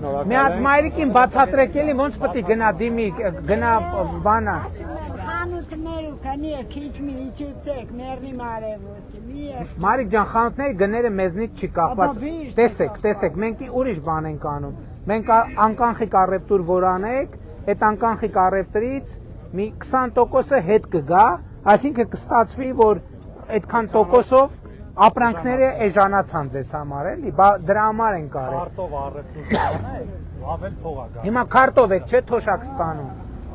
Մի հատ մայրիկին բացատրեք էլի, ոնց պետք է գնա դիմի, գնա բանա։ Խանութները կանի քիչ մի իջեցեք, մեռնի մարևոտ։ Մարիկ ջան, խանութների գները մեզնից չի կախված։ Տեսեք, մենք ուրիշ բան ենք անում։ Մենք անկանխիկ առևտուր որ անենք, այդ անկանխիկ առևտրից մի 20%-ը հետ կգա, այսինքն կստացվի, որ այդքան տոկոսով ապրանքները էժանացան ձեզ համար, էլի, դրա համար են կարել։ Քարտով առևտուր կանեք, ավել փող է գա։ Հիմա քարտով եք, չէ՞ թոշակ ստանում։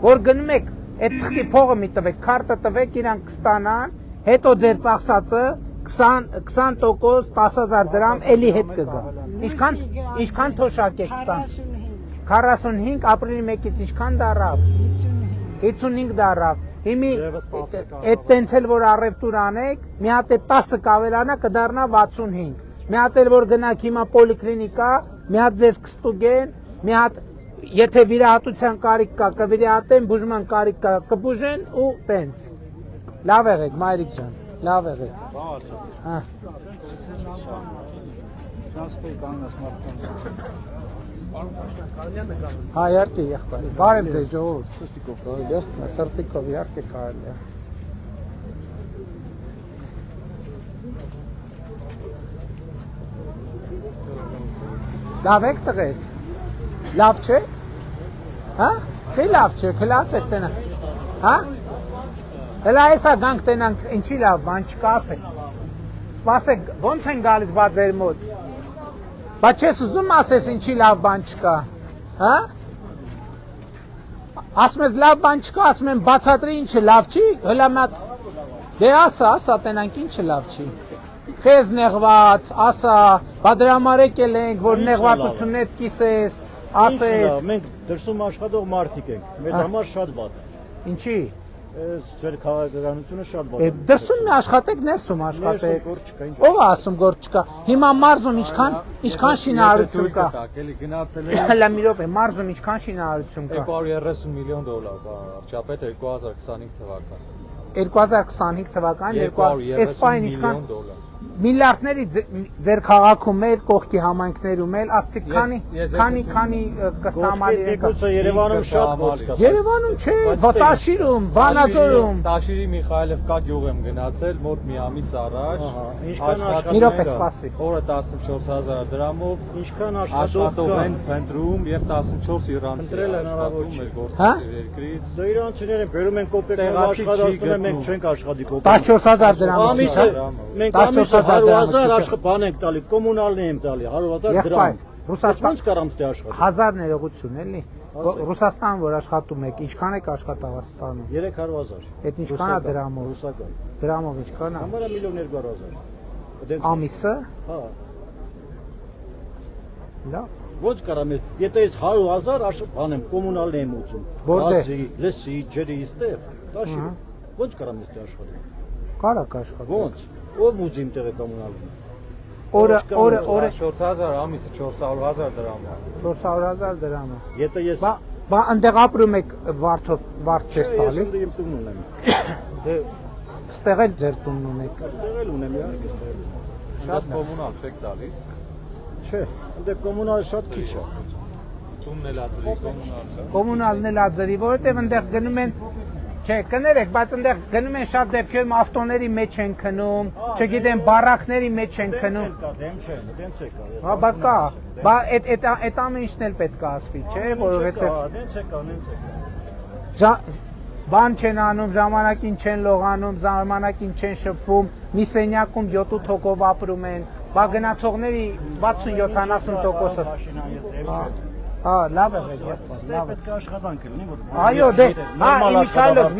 Որ գնում եք, այդ թղթի փողը մի տվեք, քարտը տվեք, իրանք կստանան, հետո ձեր ծախսածը 20% 10000 դրամ էլի հետ կգա։ Ինչքան թոշակ եք ստան։ 45 ապրիլի 1-ից ինչքան դարավ։ 55 դարավ։ Հիմի այդ տենց էլ որ առևտուր անեք, մի հատ է 10 կավելանա կդառնա 65։ Մի հատ էլ որ գնաք հիմա պոլիկլինիկա, մի հատ ձեզ կստուգեն, մի հատ եթե վիրահատության կարիք կա, կվիրահատեն, բուժման կարիք կա, կբուժեն ու տենց։ Լավ եղեք, Մարիկ ջան, լավ եղեք։ Հա։ Հա, իհարկե, եղբայր։ Բարև ձեզ ժողովուրդ։ Սրտիկով կարելի է։ Սրտիկով իհարկե կարելի է։ Լավ եք տղեր։ Լավ չէ։ Հա։ Թե լավ չէ, քլաս եք տենա։ Հա։ Հələ այսա գանք տենանք, ինչի լավ, բան չկա ասեք։ Սպասեք, ո՞նց են գալիս բա ձեր մոտ։ Բա չես ուզում ասես ինչի լավ բան չկա, հա։ Ասում ես լավ բան չկա, ասում եմ բացատրի ինչը լավ չի, հլա մատ դե ասա, տենանք ինչը լավ չի։ Խեզ նեղված, ասա, բա դրա համար եկել ենք, որ նեղվածություններ կիսես, ասես։ Մենք դրսում աշխատող մարդիկ ենք, մեր համար շատ վատ է։ Ինչի։ Ձեր քաղաքականությունը շատ վատ է։ Դրսում մի աշխատեք, ներսում աշխատեք։ Ով է ասում գործ չկա։ Հիմա մարզում ինչքան շինարարություն կա։ Էլի գնացել է Հələ մի րոպե, մարզում ինչքան շինարարություն կա։ 230 միլիոն դոլար, վարչապետ 2025 թվական։ 2025 թվական, այս պայն ինչքան դոլար։ միլիարդների ձեր քաղաքում մեր կողքի համայնքներում էլ ասցիք քանի կստամարի Գուցե Երևանում շատ գործ կա։ Երևանում չէ, Վատաշիրում, Վանաձորում։ Տաշիրի Միխայելովկա գյուղ եմ գնացել մոտ մի ամիս առաջ։ Մի րոպե սպասի։ Օրը 14000 դրամով Ինչքան աշխատող են փնտրում եւ 14 իրանցի աշխատում մեր գործընկեր երկրից։ Դե իրանցիները բերում են կոպեկով աշխատում են, մենք չենք աշխատի կոպեկ։ 14000 դրամ։ Մենք ամիսը 100,000 աշխատան ենք տալի, կոմունալն ենք տալի, 100,000 դրամ։ Ռուսաստան կարամ ստե աշխատի։ 1000 ներողություն էլի։ Ռուսաստան որ աշխատում եք, ինչքան եք աշխատավա ստանում։ 300,000։ Այդ ինչքան է դրամով։ Ռուսական։ Դրամով ինչքան է։ Համարը 1,200,000։ Ամիսը։ Հա։ Լավ։ Ոչ կարամ է, եթե ես 100,000 աշխատանեմ, կոմունալն եմ ուծում։ Գազի, լսի, ջրի, ստեղ, տաշի։ Ոչ կարամ ես դե աշխատեմ։ Կարակ աշխատել։ Ոնց։ Ով ուզիմ տեղը կոմունալն։ Օրը 4000 ամիսը 400,000 դրամ է։ 400,000 դրամ է։ Եթե ես Բա այնտեղ ապրում եք վարձ չես տալի։ Ես իմ տունն ունեմ։ Դե ստեղ էլ ձեր տունն ունեք։ Ստեղ էլ ունեմ, իհարկե ստեղ էլ։ Շատ կոմունալ չեք տալիս։ Չէ, դե կոմունալ շատ քիչ է։ Տունն էլ ադրի կոմունալ։ Կոմունալն էլ ադրի, որովհետև այնտեղ գնում են Չէ, կներեք, բայց այնտեղ գնում են շատ դեպքերում ավտոների մեջ են քնում, չգիտեմ, բարակների մեջ են քնում։ Դեմ չէ, դենց է կա։ Հա, բա կա։ Բա այդ ամեն ինչն էլ պետք է ասվի, չէ, որովհետև դենց է կա։ Բան չեն անում, ժամանակին չեն լողանում, ժամանակին չեն շփվում, մի սենյակում 7-8 հոգով ապրում են, բա գնացողների 60-70%-ը Հա, լավ է, լավ է։ Պետք է աշխատանք լինի, որ Այո, դե, հա, Միքայելոց,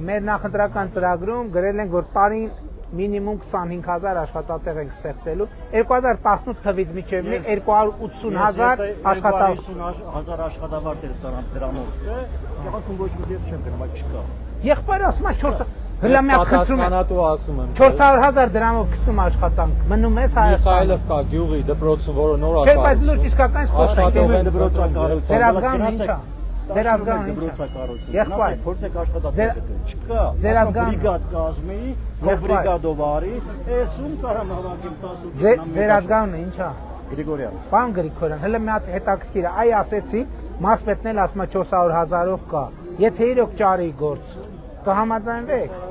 մեր նախընտրական ծրագրում գրել են, որ տարին մինիմում 25000 աշխատատեղ ենք ստեղծելու, 2018 թվից մինչև 280,000 աշխատավարձ։ 50000 աշխատավարձ էր ստանալ դրամով, չէ՞։ Քաղաքում ոչ մի դեպք չեմ գնում, բայց չկա։ Եղբայրը ասում է 4 Հլա մի հատ խնդրում եմ։ Պատասխանատու ասում եմ։ 400,000 դրամով գտնում աշխատանք։ Մնում ես Հայաստանում։ Միխայելովկա գյուղի դպրոցը, որը նոր Չէ, բայց լուրջ իսկական խոսք ենք դպրոցակառույց։ Ձեր ազգանունը ինչ է։ Ձեր ազգանունը ինչ է։ Դպրոցակառույց։ Եղբայր, փորձեք աշխատատեղ գտնել։ Չկա։ Ձեր ազգանունը բրիգադ կազմի, եւ բրիգադով արի, էսում կարամ հավաքեմ 10 Ձեր ազգանունը ինչ է։ Գրիգորյան։ Պարոն Գրիգորյան, հələ մի հատ հետաքրքիր է, այ ասեցի, մարզպետն էլ ասում է 400,000-ով կա։ Եթե իրոք ճարի գործ, կհամաձայնվեք։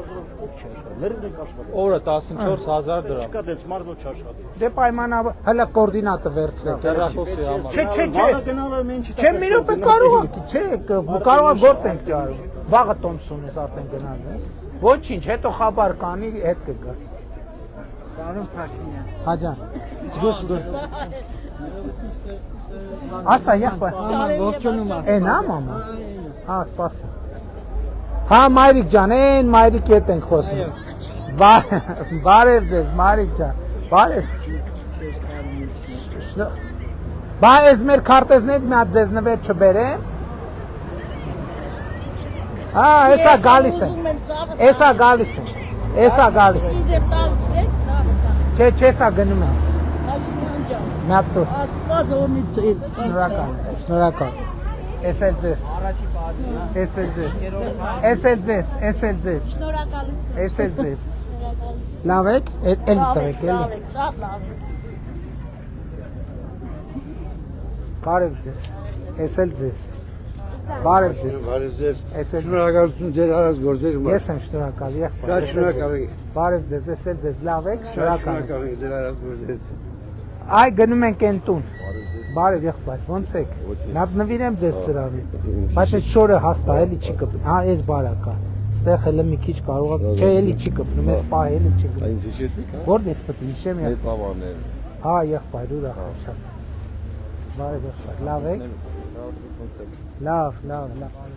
Օրը 14000 դրամ։ Չկա դες մարզո չաշխատի։ Դե պայմանավոր, հələ կոորդինատը վերցրեք։ Հեռախոսի համար։ Չէ։ Գնալը մենք Չէ, մի րոպե կարող է, չէ, կարող է գործ ենք ճարում։ Վաղը տոմսուն ես արդեն գնալ ես։ Ոչինչ, հետո խաբար կանի, հետ կգաս։ Պարոն Փաշինյան։ Հա ջան։ Զգուշ։ Ասա, եղբայր։ Ողջունում եմ։ Էնա մամա։ Հա, սպասի։ Հա, Մայրիկ ջան, այն Մայրիկի հետ ենք խոսում։ Բարև ձեզ, Մայրիկ ջան։ Բարև։ Բա ես մեր քարտեզներից մի հատ ձեզ նվեր չբերեմ։ Հա, էսա գալիս են։ Էսա գալիս են։ Էսա գալիս են։ Ինձ է տալիս եք, Չէ, էսա գնում եմ։ Փաշինյան ջան։ Մի հատ տուր։ Աստված օրնի ձեզ։ Շնորհակալ։ Էս էլ ձեզ։ Էս էլ ձեզ։ Էս էլ ձեզ, էս էլ ձեզ։ Շնորհակալություն։ Էս էլ ձեզ։ Լավ եք, էլի տվեք, էլի։ Շատ լավ։ Բարև ձեզ։ Էս էլ ձեզ։ Բարև ձեզ։ Բարև ձեզ։ Էս էլ Շնորհակալություն ձեր արած գործերի համար։ Ես եմ շնորհակալ, եղբայր։ Շատ շնորհակալ եմ։ Բարև ձեզ, էս էլ ձեզ, լավ եք, շնորհակալ։ Շնորհակալ եմ ձեր արած գործերից։ Այ գնում ենք այն տուն։ Բարև եղբայր, ո՞նց եք։ Նա նվիրեմ ձեզ սրանից։ Բայց այդ շորը հաստա էլի չի կպի։ Հա, էս բարակա։ Ստեղ հələ մի քիչ կարող է, չէ, էլի չի կպնում, ես պահել չի կպնում։ Ինձ հիշեցիք, հա։ Որտես պետք է հիշեմ ես։ Մեծ ավաներ։ Հա, եղբայր, ուրա շատ։ Բարև եղբայր, լավ եք։ Լավ։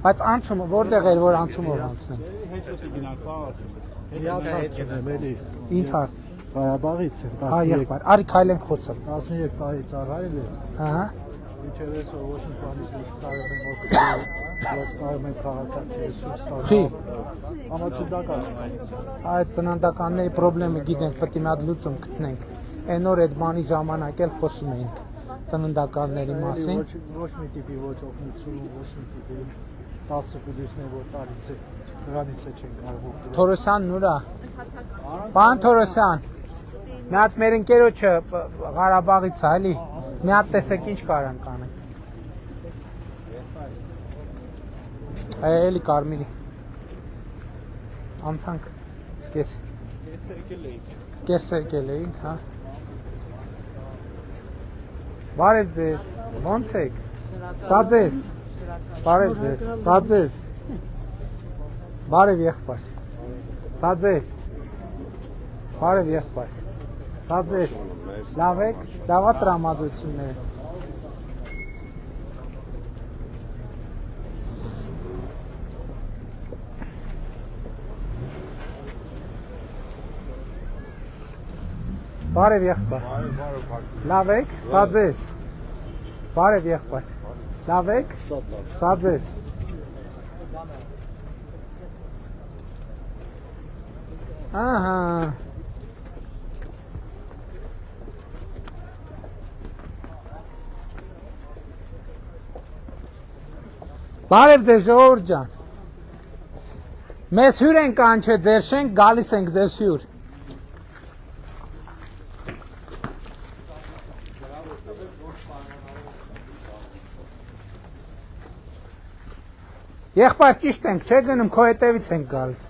Բայց անցումը որտեղ էր որ անցումով անցնենք։ Հետո գնանք, Ինչ հարց։ Ղարաբաղից է, Հա, եղբայր, արի քայլենք խոսել։ 13 տարի ծառայել է։ Ահա։ Ինչև այսօր Վաշինգտոնից կարող եմ կարող եմ քաղաքացիություն ստանալ։ Խի։ Համաչուդական։ Այդ ծննդականների խնդիրը գիտենք, պետք է մի հատ լուծում գտնենք։ Այն օր այդ բանի ժամանակ էլ խոսում էինք ծննդականների մասին։ Ոչ մի տիպի ոչ օգնություն, ոչ մի տիպի 10 կուլիսներ որ տալիս է, դրանից է չեն կարող օգտվել։ Թորոսյանն ուրա։ Պարոն Թորոսյան, մի հատ մեր ընկերոջը Ղարաբաղից է, էլի։ Մի հատ տեսեք ինչ կարանք անենք։ Էլի Կարմիրի։ Անցանք։ Կես եկել էինք, հա։ Բարև ձեզ, ո՞նց եք։ Սա ձեզ։ Բարև ձեզ, սա ձեզ։ Բարև եղբայր։ Սա ձեզ։ Բարև եղբայր։ Սա ձեզ։ Լավ եք, լավա տրամադրությունները։ Բարև եղբայր։ Լավ եք, սա ձեզ։ Բարև եղբայր։ Լավ եք, սա ձեզ։ Ահա։ Բարև ձեզ ժողովուրդ ջան։ Մեզ հյուր են կանչել ձեր շենք, գալիս ենք ձեզ հյուր։ Եղբայր ճիշտ ենք, չէ գնում, քո հետևից ենք գալիս։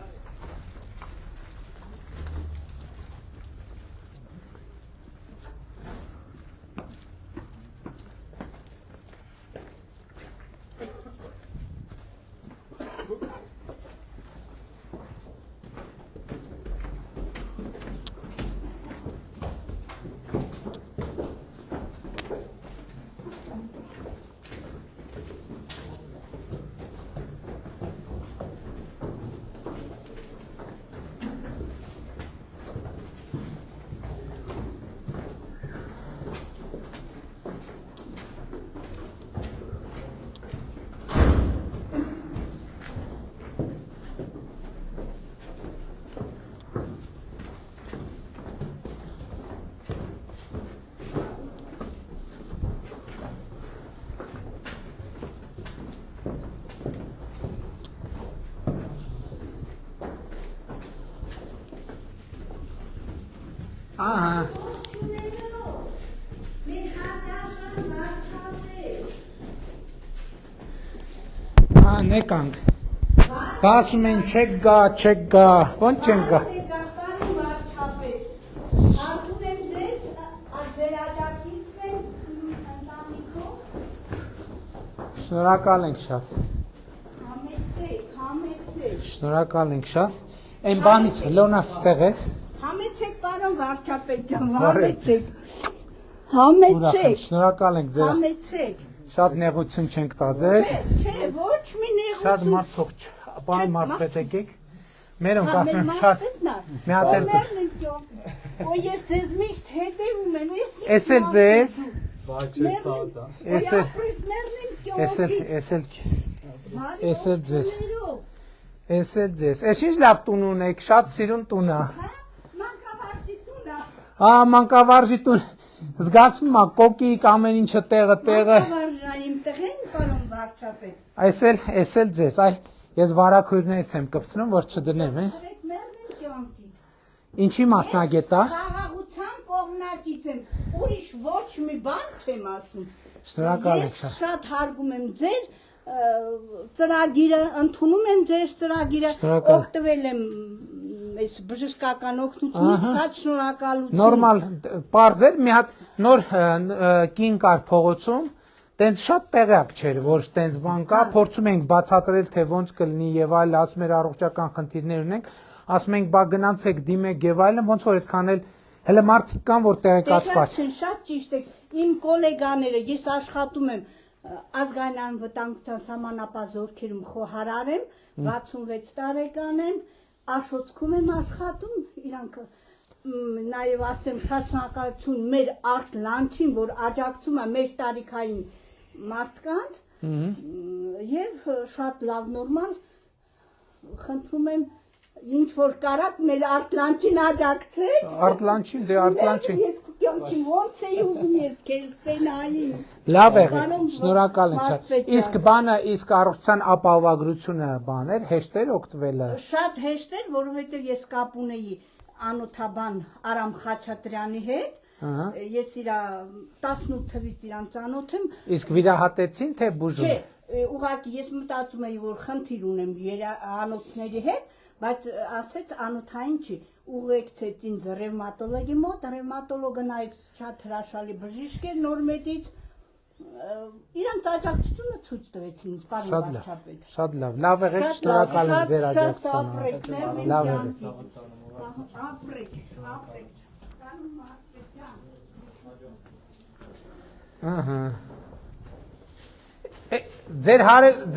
Ահա։ Նեկանք։ Բասում են չեք գա, ոնց չեն գա։ Շնորհակալ ենք շատ։ Շնորհակալ ենք շատ։ Այն բանից լոնա ստեղ է։ Համեցեք պարոն վարչապետ ջան, համեցեք։ Համեցեք։ Շնորհակալ ենք ձեր։ Համեցեք։ Շատ նեղություն չենք տա ձեզ։ Չէ, ոչ մի նեղություն։ Շատ մարդ թող պարոն մարդ եկեք։ Մերոնք ասում են շատ մի հատ էլ Օ ես ձեզ միշտ հետևում եմ, Էս էլ ձեզ։ Էս էլ ձեզ։ Էս ինչ լավ տուն ունեք, շատ սիրուն տուն է։ Հա, մանկավարժի տուն։ Զգացվում է կոկիկ ամեն ինչը տեղը։ Մանկավարժային տեղ են, պարոն վարչապետ։ Էս էլ ձեզ, այ ես վարակույրներից եմ կպցնում, որ չդնեմ, Ինչի մասնագետ է։ Խաղաղության կողմնակից եմ, ուրիշ ոչ մի բան չեմ ասում։ Շնորհակալ եմ շատ։ Ես շատ հարգում եմ ձեր ծրագիրը, ընդունում եմ ձեր ծրագիրը, օգտվել եմ այս բժշկական օգնությունից, շատ շնորհակալություն։ Նորմալ, պարզ էր, մի հատ նոր կին կար փողոցում, տենց շատ տեղյակ չէր, որ տենց բան կա, փորձում ենք բացատրել, թե ոնց կլինի եւ այլ, ասում էր առողջական խնդիրներ ունենք, ասում ենք բա գնացեք դիմեք եւ այլն, ոնց որ այդքան էլ հələ մարդիկ կան, որ տեղեկացված։ Շատ ճիշտ է, իմ գոլեգաները, ես աշխատում եմ ազգային անվտանգության սահմանապահ զորքերում խոհարար եմ, 66 տարեկան եմ, Աշոտսկում եմ աշխատում, իրանք նաև ասեմ շատ շնորհակալություն մեր արտ լանչին, որ աջակցում է մեր տարիքային մարդկանց եւ շատ լավ նորմալ խնդրում եմ ինչ որ կարաք մեր արտ-լանչին աջակցեք։ Արտ-լանչին, դե արտ-լանչին։ Ես կյանքի ոնց էի ուզում ես քեզ տենայի։ Լավ է, շնորհակալ եմ շատ։ Իսկ բանը, իսկ առողջության ապահովագրությունը բաներ, հեշտ էր օգտվելը։ Շատ հեշտ էր, որովհետեւ ես կապ ունեի անոթաբան Արամ Խաչատրյանի հետ։ Ես իր 18 թվից իրան ծանոթ եմ։ Իսկ վիրահատեցին թե բուժում։ Չէ, ուղղակի ես մտածում էի, որ խնդիր ունեմ անոթների հետ, բայց ասեց անոթային չի, ուղեկցեց ինձ ռևմատոլոգի մոտ, ռևմատոլոգը նայեց շատ հրաշալի բժիշկ էր Նորմեդից, իրանց աջակցությունը ցույց տվեցին ինձ, պարոն վարչապետ։ Շատ լավ, լավ եղեք, շնորհակալ եմ ձեր աջակցությանը։ Լավ եղեք։ Ապրեք։ Ահա։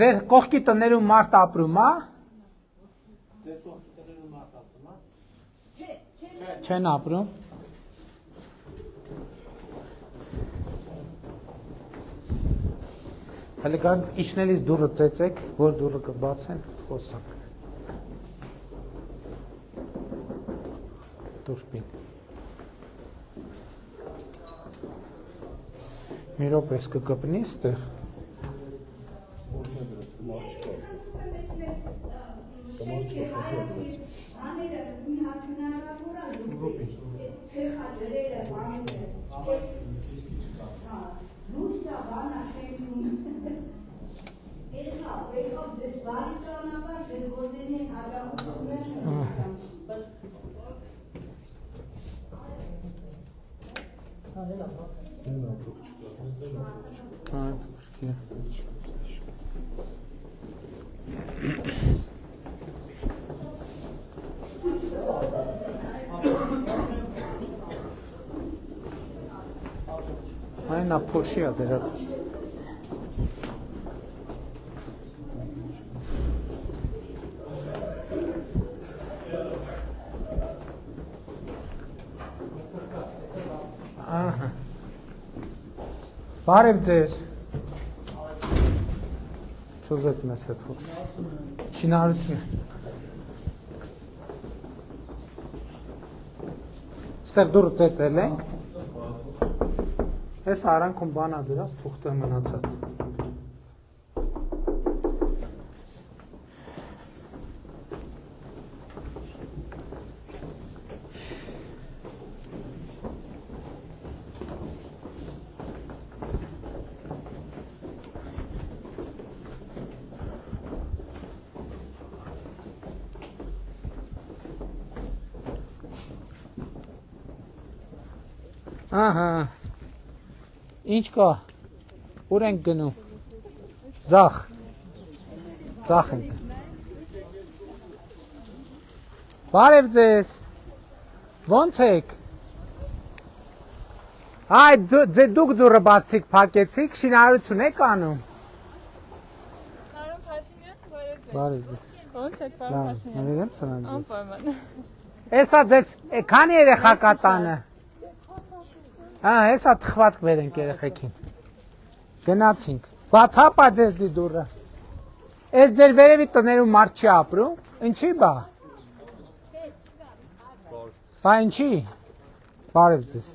Ձեր կողքի տներում մարդ ապրում, հա։ Չեն ապրում։ Հələ գանք իջնելիս դուրը ծեծեք, որ դուրը կբացեն, խոսանք։ Դուրպին։ Մի րոպես կկպնի ստեղ։ Այն ապոշի է դրած։ Ահա։ Բարև ձեզ։ Չուզեց մեզ հետ խոսել։ Շինարարություն։ Ստեղ դուրս ծեծել ենք։ Այս արանքում բանա դրած, թուղթը մնացած։ Ահա։ Ինչ կա, ուր ենք գնում, ձախ ենք, բարև ձեզ, ոնց եք, դուք ձուրը բացիկ պակեցիք, շինարություն եք անում, բարև ձեզ, ոնց եք պարոն Փաշինյան, էսա ձեզ, քանի երեխա կա տանը, հեսա թխվածք վերենք երեխեքին, գնացինք, բացապա ձեզ դի դուրը, ես ձեր վերևի տներում մարդ չի ապրում, ինչի բա, բա ինչի, բարև ձեզ,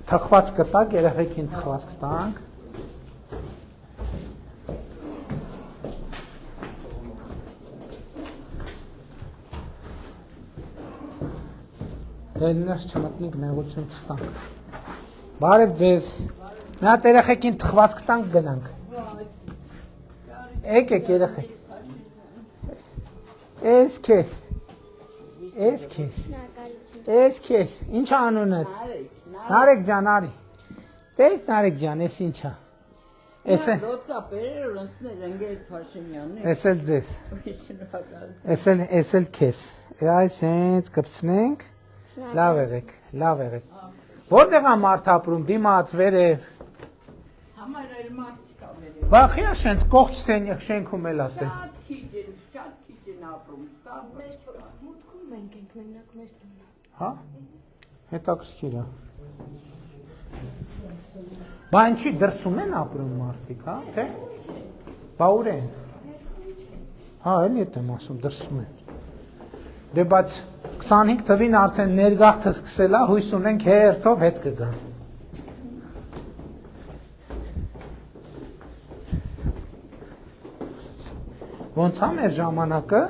թխված կտակ, երեխեքին թխված կտանք, դելիներս չմտնինք նեղություն չտանք, բարև ձեզ, Նա երեխեքին թխվածք տանք գնանք։ Եկեք երեխեք։ Էս քեզ։ Ինչ անունդ։ Նարեկ ջան, արի։ Տես Նարեկ ջան, էս ինչա։ Էս էլ ձեզ։ Էս էլ քեզ։ Այս հենց կպցնենք։ Լավ եղեք։ Որտեղ է մարդ ապրում, դիմաց, վերև։ Բախիա շենց կողքի շենքում էլ ասեն։ Հա, հետաքրքիր է։ Բա ինչի դրսում են ապրում մարդիկ, հա, թե։ Բա ուր են։ Հա, էլի էդ եմ ասում, դրսում են։ Դե բայց 25 թվին արդեն ներգաղթը սկսել է, հույս ունենք հերթով հետ կգան։ Ոնց է մեր ժամանակը։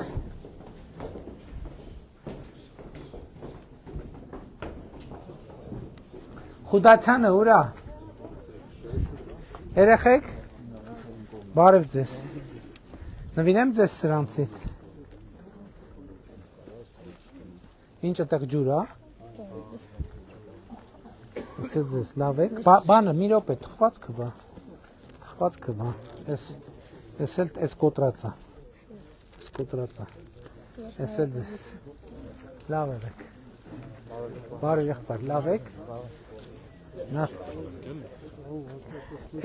Խուդացյանը ուր է։ Երեխեք, բարև ձեզ։ Նվիրեմ ձեզ սրանցից։ Ինչ այդտեղ ջուր է։ Ասել ձեզ լավ եք։ Բանը մի րոպե թխվածքը բա։ Էս էլ էս կոտրած է։ Էս էլ ձեզ։ Լավ եք։ Բարև եղբայր, լավ եք։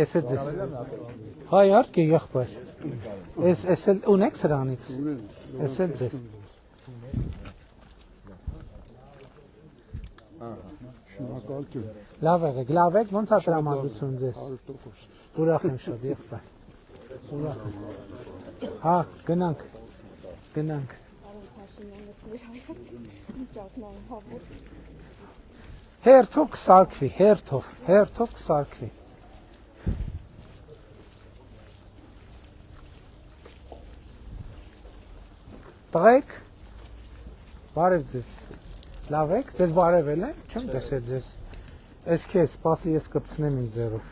Էս էլ ձեզ։ Հա իհարկե եղբայր։ Էս էլ ունեք սրանից։ Էս էլ ձեզ։ Լավ եղեք, ոնց է տրամադրություն ձեզ։ Ուրախ եմ շատ եղբայր։ Հա, գնանք։ Հերթով կսարքվի, հերթով կսարքվի։ Տղեկ, բարև ձեզ, լավ եք, ձեզ բարևել է, չեմ տեսել ձեզ, ես քեզ, սպասի ես կպցնեմ իմ ձերով,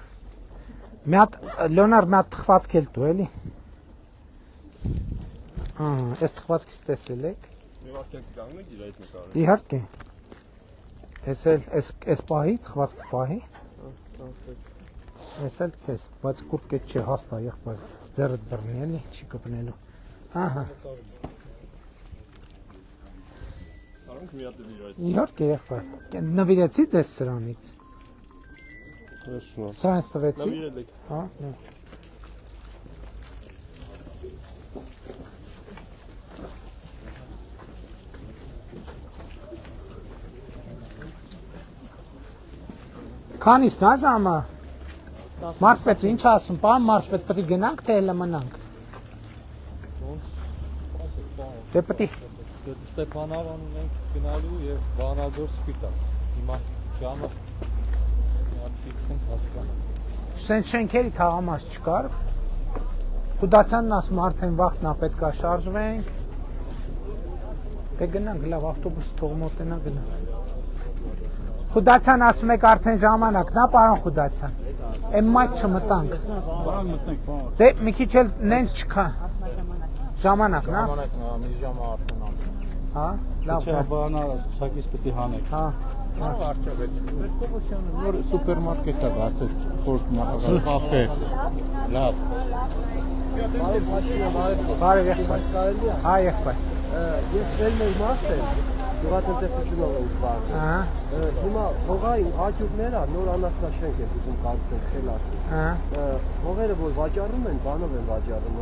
լոնար մի հատ թխվածք էլ դու էլի, ես թխվածքից տեսել եք, իհարկե, ես պահի, թխվածքը պահի, ես էլ քեզ, բայց կուրտ կետ չէ, հաստ է եղբայր, ձերդ բռնի էլի, չի կպնելու, ահա, իհարկե եղբայր, նվիրեցի դες սրանից, սրանից տվեցի, հա, նո, Քանիսն է ժամը, մարսպետը ինչ ասում, պահം մարսպետ պտի գնանք, թե էլը մնանք, դե պտի, Ստեփանավան ունենք գնալու եւ Վանաձոր սպիտակ։ Հիմա ժամը ֆիքսենք հասկանանք։ Սենց շենքերի թաղամաս չկար։ Խուդացյանն ասում արդեն վաղտնա պետք է շարժվենք։ Դե գնանք, լավ ավտոբուս թող մոտենա գնանք։ Խուդացյան ասում եք արդեն ժամանակն է, պարոն Խուդացյան։ Էն մայթ չմտանք։ Դե մի քիչ էլ նենց չկա։ Ժամանակն է։ Մի ժամը արդեն անցել։ Հա, լավ։ Չէ, բանա ցակից պետք է հանեք։ Հա։ Լավ արժեք։ Մեր կողմությանը նոր սուպերմարկետ է բացել, խորտ նախագահ կաֆե։ Լավ։ Բարև եղբայր։ Հա, եղբայր։ Ես ֆերմեր մարդ եմ, գյուղատնտեսությունով եմ զբաղվում։ Հիմա հողային աճուրները նոր անասնաշենք են ուզում կառուցել, խելացի։ Հողերը որ վաճառում են, բանով են վաճառում,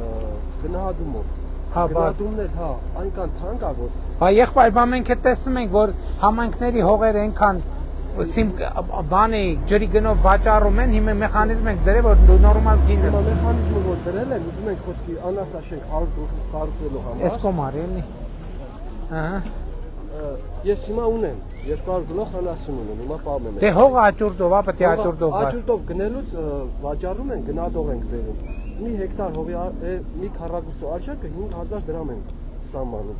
գնահատումով։ Գնահատումն էլ, հա, այնքան թանկ է, որ։ Հա, եղբայր, բա մենք էլ տեսնում ենք, որ համայնքների հողերը այնքան բանի ջրի գնով վաճառում են, հիմա մեխանիզմ ենք դրել, որ նորմալ գինը։ Հիմա մեխանիզմը որ դրել են, ուզում ենք խոսքի անասնաշենք կառուցելու համար։ Էսկոմար էլի։ Ահա։ Ես հիմա ունեմ 200 գլուխ անասուն ունեմ, հիմա պահում եմ։ Դե հողը աճուրդով, ապա թե աճուրդով։ Աճուրդով գնելուց վաճառում են, գնահատող ենք բերում։ Մի հեկտար հողի մի քառակուսու արժեքը 5000 դրամ են սահմանում։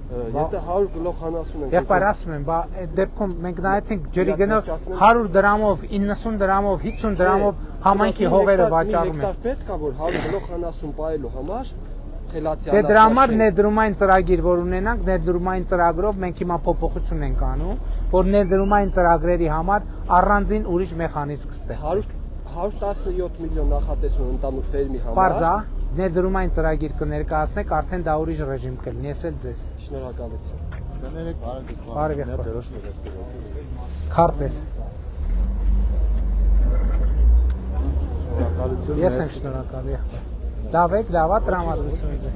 Եթե 100 գլուխ անասուն ենք Եղբայր ասում եմ, բա այդ դեպքում մենք նայեցինք ջրի գնով 100 դրամով, 90 դրամով, 50 դրամով համայնքի հողերը վաճառում են։ Պետք է որ 100 գլուխ անասուն պայելու համար խելացի Դե դրա համար ներդրումային ծրագիր որ ունենանք, ներդրումային ծրագրով մենք հիմա փոփոխություն ենք անում, որ ներդրումային ծրագրերի համար առանձին ուրիշ մեխանիզմ կստե։ 117 միլիոն նախատեսում ընդանուր ֆերմի համար։ Պարզա, ներդրումային ծրագիր կներկայացնեք, արդեն դա ուրիշ ռեժիմ կլինի, ես էլ ձեզ։ Շնորհակալություն։ Կներեք Բարև եղբայր։ Քարտես։ Շնորհակալություն։ Ես եմ շնորհակալ եղբայր։ Դավեք, լավա տրամադրություն ձեզ։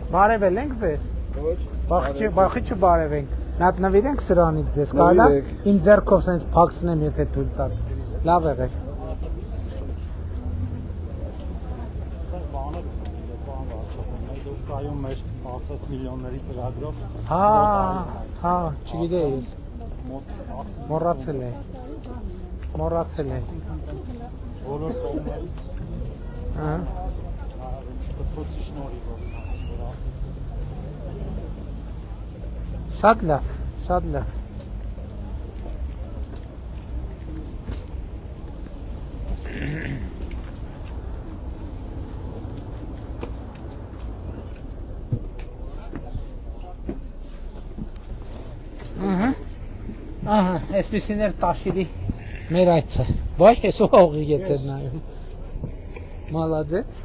Բարևել ենք ձեզ։ Բախի չբարևենք։ Նա նվիրենք սրանից ձեզ, կարելի է իմ ձեռքով սենց փակցնեմ, եթե թույլ տալ։ Լավ եղեք։ Կայում մեր 10 միլիոնների ծրագրով։ Հա, չգիտեի ես։ Մոռացել եմ։ Բոլոր կողմերից Հա։ դպրոցի շնորհիվ Շատ լավ, շատ լավ։ Ահա, այսպեսին էր Տաշիրի մեր այցը։ Վայ, հեսո հողի եթեր նայում։ Մալադեց։